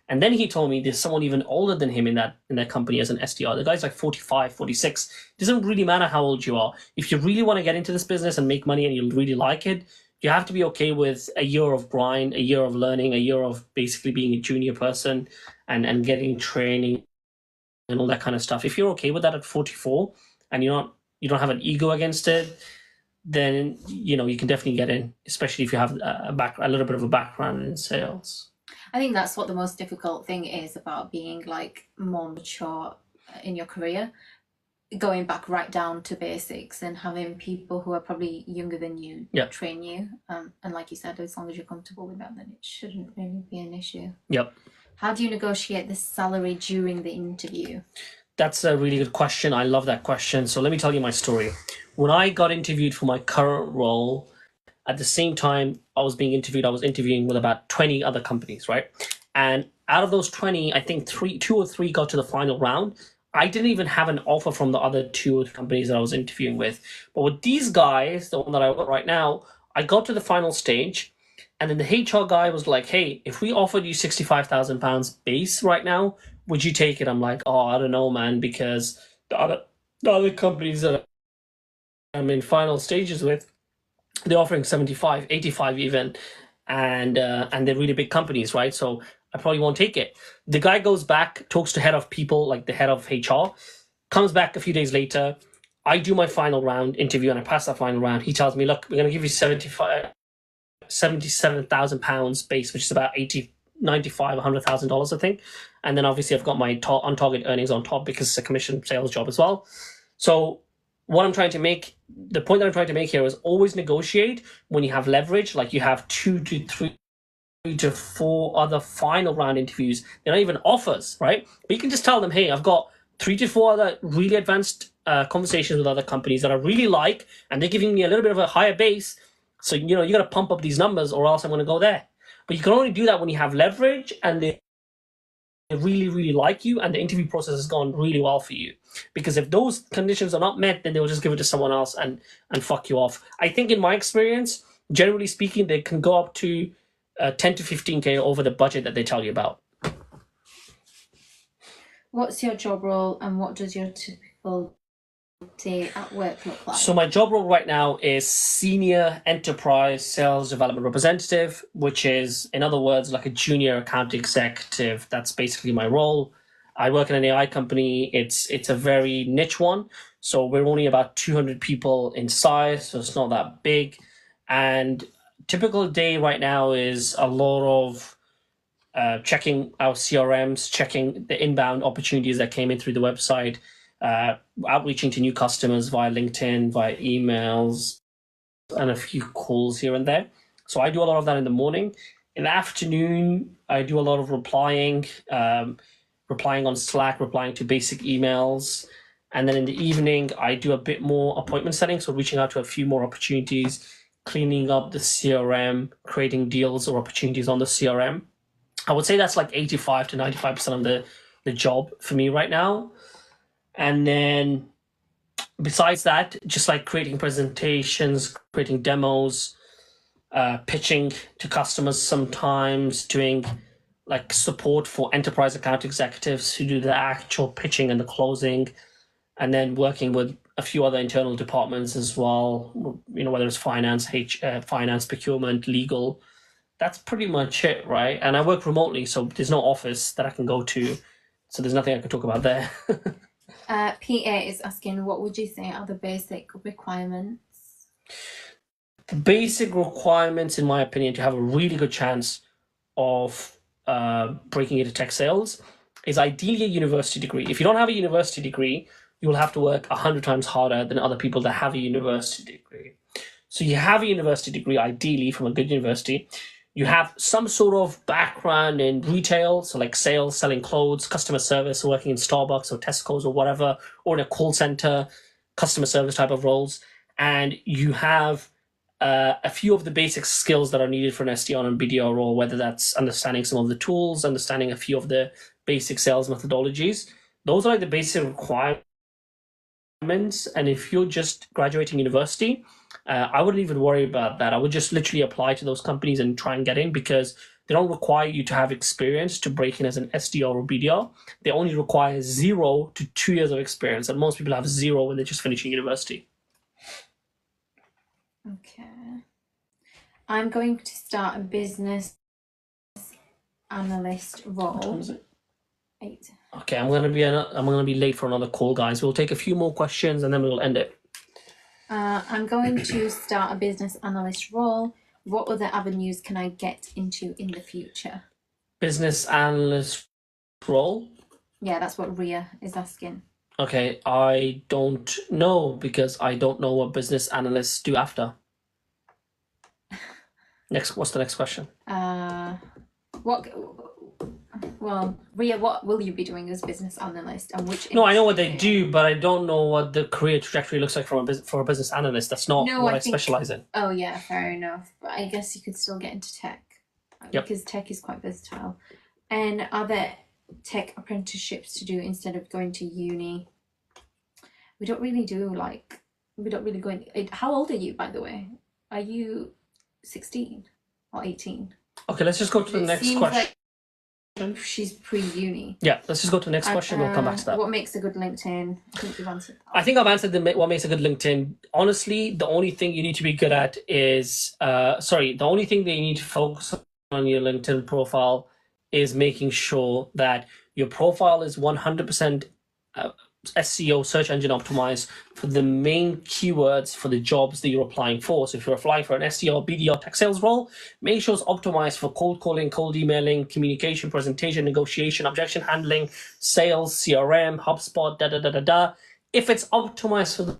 And then he told me there's someone even older than him in that company as an SDR. The guy's like 45, 46. It doesn't really matter how old you are. If you really want to get into this business and make money and you really like it, you have to be okay with a year of grind, a year of learning, a year of basically being a junior person and getting training and all that kind of stuff. If you're okay with that at 44 and you don't have an ego against it, then you can definitely get in, especially if you have a little bit of a background in sales. I think that's what the most difficult thing is about being like more mature in your career, going back right down to basics and having people who are probably younger than you train you. And like you said, as long as you're comfortable with that, then it shouldn't really be an issue. Yep. How do you negotiate the salary during the interview? That's a really good question. I love that question. So let me tell you my story. When I got interviewed for my current role, at the same time I was being interviewed, I was interviewing with about 20 other companies, right? And out of those 20, I think 2 or 3 got to the final round. I didn't even have an offer from the other 2 companies that I was interviewing with. But with these guys, the one that I got right now, I got to the final stage. And then the HR guy was like, hey, if we offered you £65,000 base right now, would you take it? I'm like, oh, I don't know, man, because the other companies that I'm in final stages with, they're offering 75, 85 even, and they're really big companies, right? So I probably won't take it. The guy goes back, talks to head of people, like the head of HR, comes back a few days later. I do my final round interview and I pass that final round. He tells me, look, we're going to give you £77,000 base, which is about $95,000, $100,000, I think. And then obviously I've got my on-target earnings on top because it's a commission sales job as well. So what I'm trying to make, the point that I'm trying to make here is always negotiate when you have leverage, like you have 2 to 3 to 4 other final round interviews. They're not even offers, right? But you can just tell them, hey, I've got 3 to 4 other really advanced conversations with other companies that I really like, and they're giving me a little bit of a higher base. So, you got to pump up these numbers or else I'm going to go there. But you can only do that when you have leverage and they really, really like you and the interview process has gone really well for you. Because if those conditions are not met, then they'll just give it to someone else and fuck you off. I think in my experience, generally speaking, they can go up to 10 to 15K over the budget that they tell you about. What's your job role and what does your typical day at work look like? So my job role right now is Senior Enterprise Sales Development Representative, which is, in other words, like a junior account executive. That's basically my role. I work in an AI company. It's a very niche one. So we're only about 200 people in size, so it's not that big. And typical day right now is a lot of checking our CRMs, checking the inbound opportunities that came in through the website, outreaching to new customers via LinkedIn, via emails, and a few calls here and there. So I do a lot of that in the morning. In the afternoon, I do a lot of replying on Slack, replying to basic emails. And then in the evening, I do a bit more appointment setting, so reaching out to a few more opportunities, cleaning up the CRM, creating deals or opportunities on the CRM. I would say that's like 85 to 95% of the job for me right now. And then besides that, just like creating presentations, creating demos, pitching to customers sometimes, doing like support for enterprise account executives who do the actual pitching and the closing, and then working with a few other internal departments as well, whether it's finance, finance, procurement, legal, that's pretty much it, right? And I work remotely, so there's no office that I can go to, so there's nothing I can talk about there. PA is asking, what would you say are the basic requirements? The basic requirements, in my opinion, to have a really good chance of breaking into tech sales is ideally a university degree. If you don't have a university degree, you will have to work 100 times harder than other people that have a university degree. So you have a university degree, ideally from a good university. You have some sort of background in retail, so like sales, selling clothes, customer service, working in Starbucks or Tesco's or whatever, or in a call center, customer service type of roles. And you have a few of the basic skills that are needed for an SDR and BDR role, whether that's understanding some of the tools, understanding a few of the basic sales methodologies. Those are like the basic requirements. And if you're just graduating university, I wouldn't even worry about that. I would just literally apply to those companies and try and get in, because they don't require you to have experience to break in as an SDR or BDR. They only require 0 to 2 years of experience, and most people have 0 when they're just finishing university. Okay. I'm going to start a business analyst What time role. is it? 8. Okay, I'm gonna be late for another call, guys. We'll take a few more questions and then we'll end it. I'm going to start a business analyst role. What other avenues can I get into in the future? Business analyst role. Yeah, that's what Ria is asking. Okay, I don't know, because I don't know what business analysts do after. What's the next question? Well, Ria, what will you be doing as business analyst, and which? No, I know what they industry? do, but I don't know what the career trajectory looks like for a business analyst. That's not No, what I I think- specialize in. Oh yeah, fair enough. But I guess you could still get into tech, Yep. because tech is quite versatile. And are there tech apprenticeships to do instead of going to uni? We don't really go in. How old are you, by the way? Are you 16 or 18? Okay, let's just go to the It next seems question. like she's pre-uni. Yeah, let's just go to the next question. We'll come back to that. What makes a good LinkedIn? I think you've answered that. I think I've answered what makes a good LinkedIn. Honestly, the only thing you need to be good at is the only thing that you need to focus on your LinkedIn profile is making sure that your profile is 100% SEO, search engine optimized, for the main keywords for the jobs that you're applying for. So if you're applying for an SEO, BDR, tech sales role, make sure it's optimized for cold calling, cold emailing, communication, presentation, negotiation, objection handling, sales, CRM, HubSpot, If it's optimized for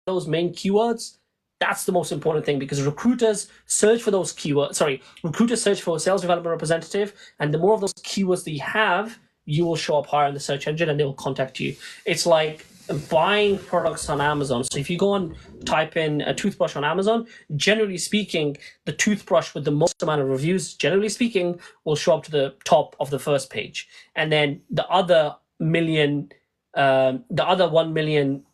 those main keywords, that's the most important thing, because recruiters search for those keywords. Recruiters search for a sales development representative, and the more of those keywords that you have, you will show up higher in the search engine and they will contact you. It's like buying products on Amazon. So if you go and type in a toothbrush on Amazon, generally speaking, the toothbrush with the most amount of reviews, generally speaking, will show up to the top of the first page. And then the other 1 million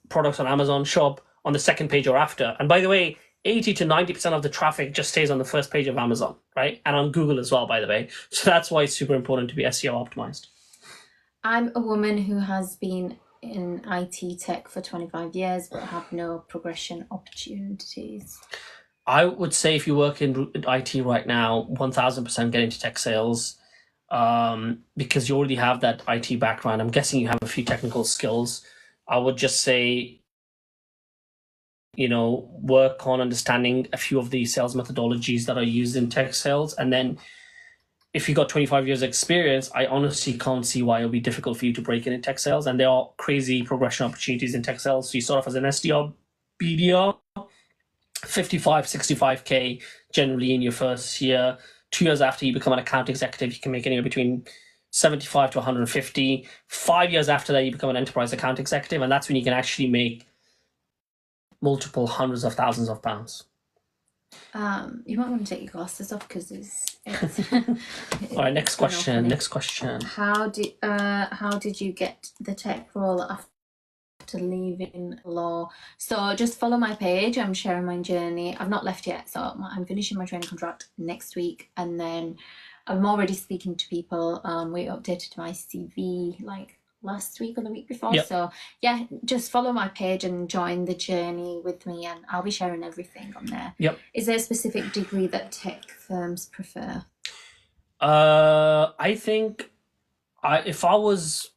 products on Amazon show up on the second page or after. And by the way, 80 to 90% of the traffic just stays on the first page of Amazon, right? And on Google as well, by the way. So that's why it's super important to be SEO optimized. I'm a woman who has been in IT tech for 25 years but have no progression opportunities. I would say if you work in IT right now, 1000% get into tech sales, because you already have that IT background. I'm guessing you have a few technical skills. I would just say, work on understanding a few of the sales methodologies that are used in tech sales. And then if you got 25 years experience, I honestly can't see why it'll be difficult for you to break in tech sales. And there are crazy progression opportunities in tech sales. So you start off as an SDR, BDR, 55, 65K generally in your first year. 2 years after you become an account executive, you can make anywhere between 75 to 150. 5 years after that, you become an enterprise account executive. And that's when you can actually make multiple hundreds of thousands of pounds. You might want to take your glasses off because it's All right, next question. Next question. How did you get the tech role after leaving law? So just follow my page. I'm sharing my journey. I've not left yet, so I'm finishing my training contract next week, and then I'm already speaking to people. We updated my CV like last week or the week before. Yep. So yeah, just follow my page and join the journey with me, and I'll be sharing everything on there. Yep. Is there a specific degree that tech firms prefer? I think if I was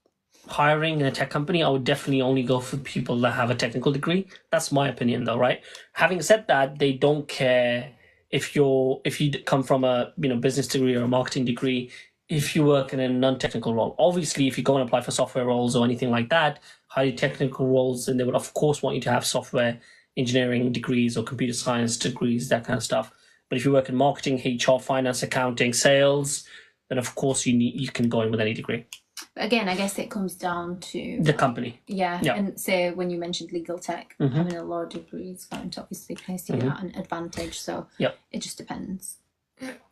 hiring in a tech company, I would definitely only go for people that have a technical degree. That's my opinion, though, right? Having said that, they don't care if you come from a business degree or a marketing degree. If you work in a non-technical role, obviously, if you go and apply for software roles or anything like that, highly technical roles, then they would of course want you to have software engineering degrees or computer science degrees, that kind of stuff. But if you work in marketing, HR, finance, accounting, sales, then of course you can go in with any degree. But again, I guess it comes down to The company. Yeah, Yeah. and say when you mentioned legal tech, Mhm. having a law degree is going to obviously place you at an advantage. So Yep. it just depends.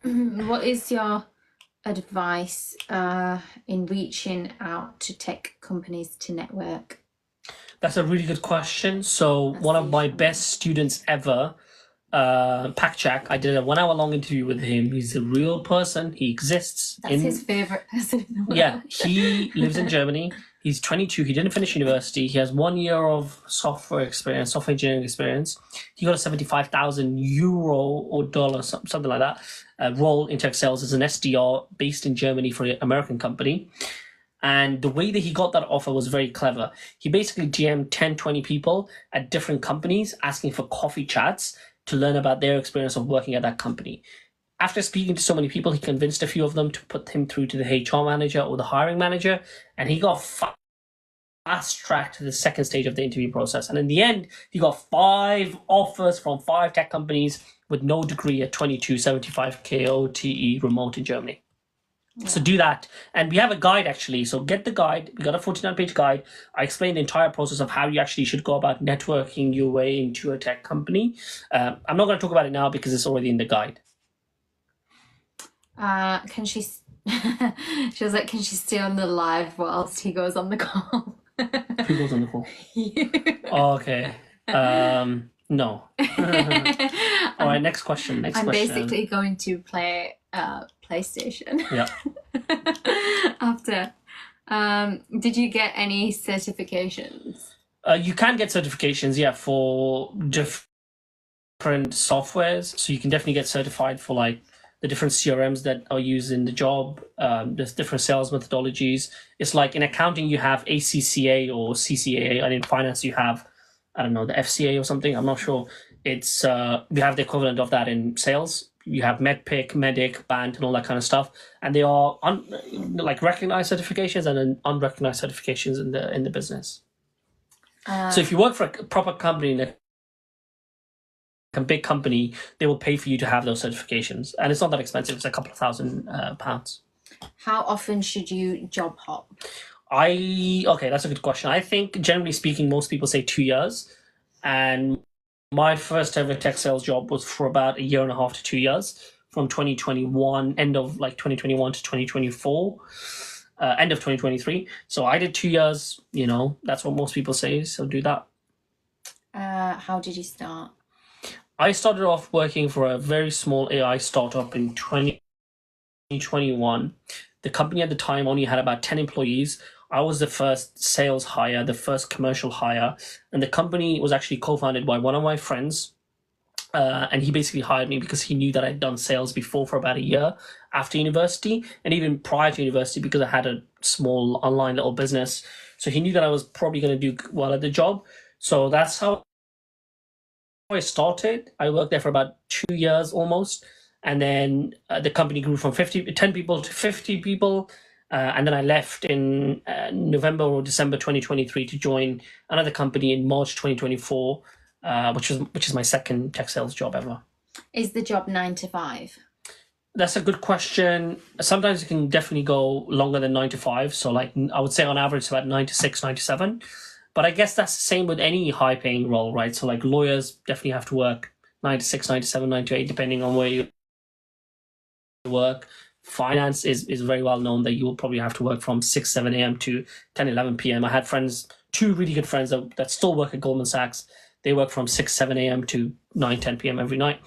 What is your advice in reaching out to tech companies to network? That's a really good question. So one of my best students ever, Pakchak, I did a 1 hour long interview with him. He's a real person. He exists. That's his favorite person in the world. Yeah, he lives in Germany. He's 22. He didn't finish university. He has 1 year of software engineering experience. He got a 75,000 euro or dollar, something like that, role in tech sales as an SDR based in Germany for an American company. And the way that he got that offer was very clever. He basically GM'd 10, 20 people at different companies asking for coffee chats to learn about their experience of working at that company. After speaking to so many people, he convinced a few of them to put him through to the HR manager or the hiring manager, and he got fast-tracked to the second stage of the interview process. And in the end, he got 5 offers from 5 tech companies with no degree at 22.75K OTE remote in Germany. Yeah. So do that. And we have a guide, actually. So get the guide. We got a 49-page guide. I explained the entire process of how you actually should go about networking your way into a tech company. I'm not going to talk about it now because it's already in the guide. Can she... she was like, can she stay on the live whilst he goes on the call? Who goes on the call? You. Oh, okay. No. All right, next question. I'm basically going to play PlayStation. Yeah. After. Did you get any certifications? You can get certifications, yeah, for different softwares. So you can definitely get certified for like the different CRMs that are used in the job. There's different sales methodologies. It's like in accounting, you have ACCA or CCAA, and in finance, you have, I don't know, the FCA or something. I'm not sure. It's we have the equivalent of that in sales. You have MEDPIC, MEDIC, BANT, and all that kind of stuff, and they are like recognized certifications and then unrecognized certifications in the business. So if you work for a proper company, a big company, they will pay for you to have those certifications, and it's not that expensive. It's a couple of £1,000. How often should you job hop? Okay, that's a good question. I think generally speaking, most people say 2 years, and my first ever tech sales job was for about 1.5 years to 2 years, from 2021, end of like 2021 to 2024, end of 2023. So I did 2 years. That's what most people say. So do that. How did you start? I started off working for a very small AI startup in 2021. The company at the time only had about 10 employees. I was the first sales hire, the first commercial hire, and the company was actually co-founded by one of my friends. And he basically hired me because he knew that I'd done sales before for about a year after university, and even prior to university because I had a small online little business. So he knew that I was probably going to do well at the job. So that's how I started. I worked there for about 2 years almost. And then the company grew from 10 people to 50 people. And then I left in November or December 2023 to join another company in March 2024, which is my second tech sales job ever. Is the job 9 to 5? That's a good question. Sometimes it can definitely go longer than 9 to 5. So like I would say on average it's about 9 to 6, 9 to 7. But I guess that's the same with any high paying role, right? So like lawyers definitely have to work 9 to 6, 9 to 7, 9 to 8, depending on where you work. Finance is very well known that you will probably have to work from 6, 7 a.m. to 10, 11 p.m. I had friends, 2 really good friends that still work at Goldman Sachs. They work from 6, 7 a.m. to 9, 10 p.m. every night.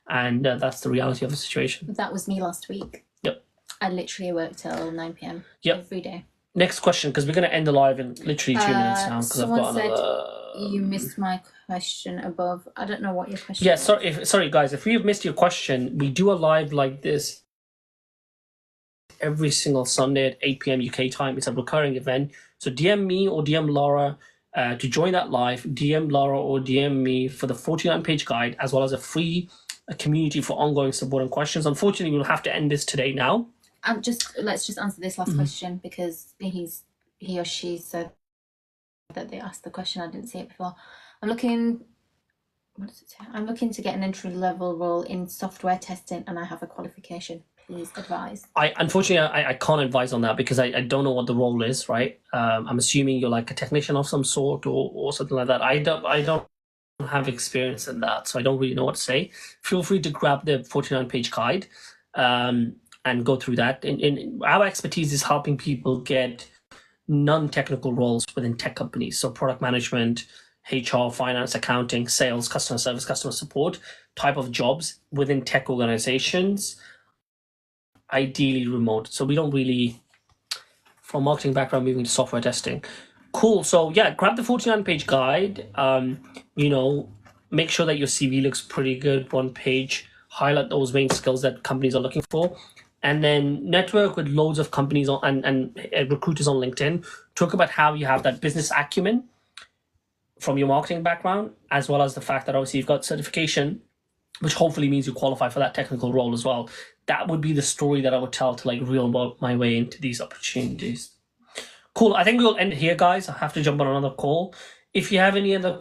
And that's the reality of the situation. That was me last week. Yep. I literally worked till 9 p.m. Yep. every day. next question, because we're going to end the live in literally 2 minutes now, because I've Someone got said another. you missed my question above. I don't know what your question Yeah, was. sorry guys, if you've missed your question, we do a live like this every single Sunday at 8 p.m. UK time. It's a recurring event. So DM me or DM Laura to join that live. DM Laura or DM me for the 49-page guide, as well as a free community for ongoing support and questions. Unfortunately, we'll have to end this today now. Let's just answer this last question, because he or she said that they asked the question. I didn't see it before. What does it say? I'm looking to get an entry-level role in software testing, and I have a qualification. Please advise. Unfortunately, I can't advise on that, because I don't know what the role is, right? I'm assuming you're like a technician of some sort or something like that. I don't have experience in that, so I don't really know what to say. Feel free to grab the 49-page guide and go through that. In our expertise is helping people get non-technical roles within tech companies, so product management, HR, finance, accounting, sales, customer service, customer support type of jobs within tech organizations, ideally remote. So we don't really, from marketing background, moving to software testing. Cool. So yeah, grab the 49-page guide. Make sure that your CV looks pretty good, one page. Highlight those main skills that companies are looking for, and then network with loads of companies and recruiters on LinkedIn. Talk about how you have that business acumen from your marketing background, as well as the fact that obviously you've got certification, which hopefully means you qualify for that technical role as well. That would be the story that I would tell to like reel my way into these opportunities. Cool. I think we'll end it here, guys. I have to jump on another call. If you have any other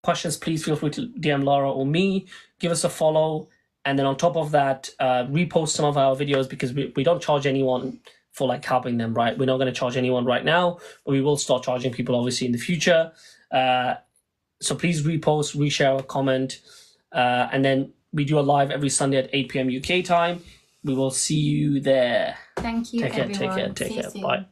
questions, please feel free to DM Laura or me. Give us a follow. And then on top of that, repost some of our videos, because we don't charge anyone for like helping them, right? We're not going to charge anyone right now, but we will start charging people obviously in the future. So please repost, reshare, or comment. And then we do a live every Sunday at 8 p.m. UK time. We will see you there. Thank you, Take care, everyone. take care. See you soon. Bye.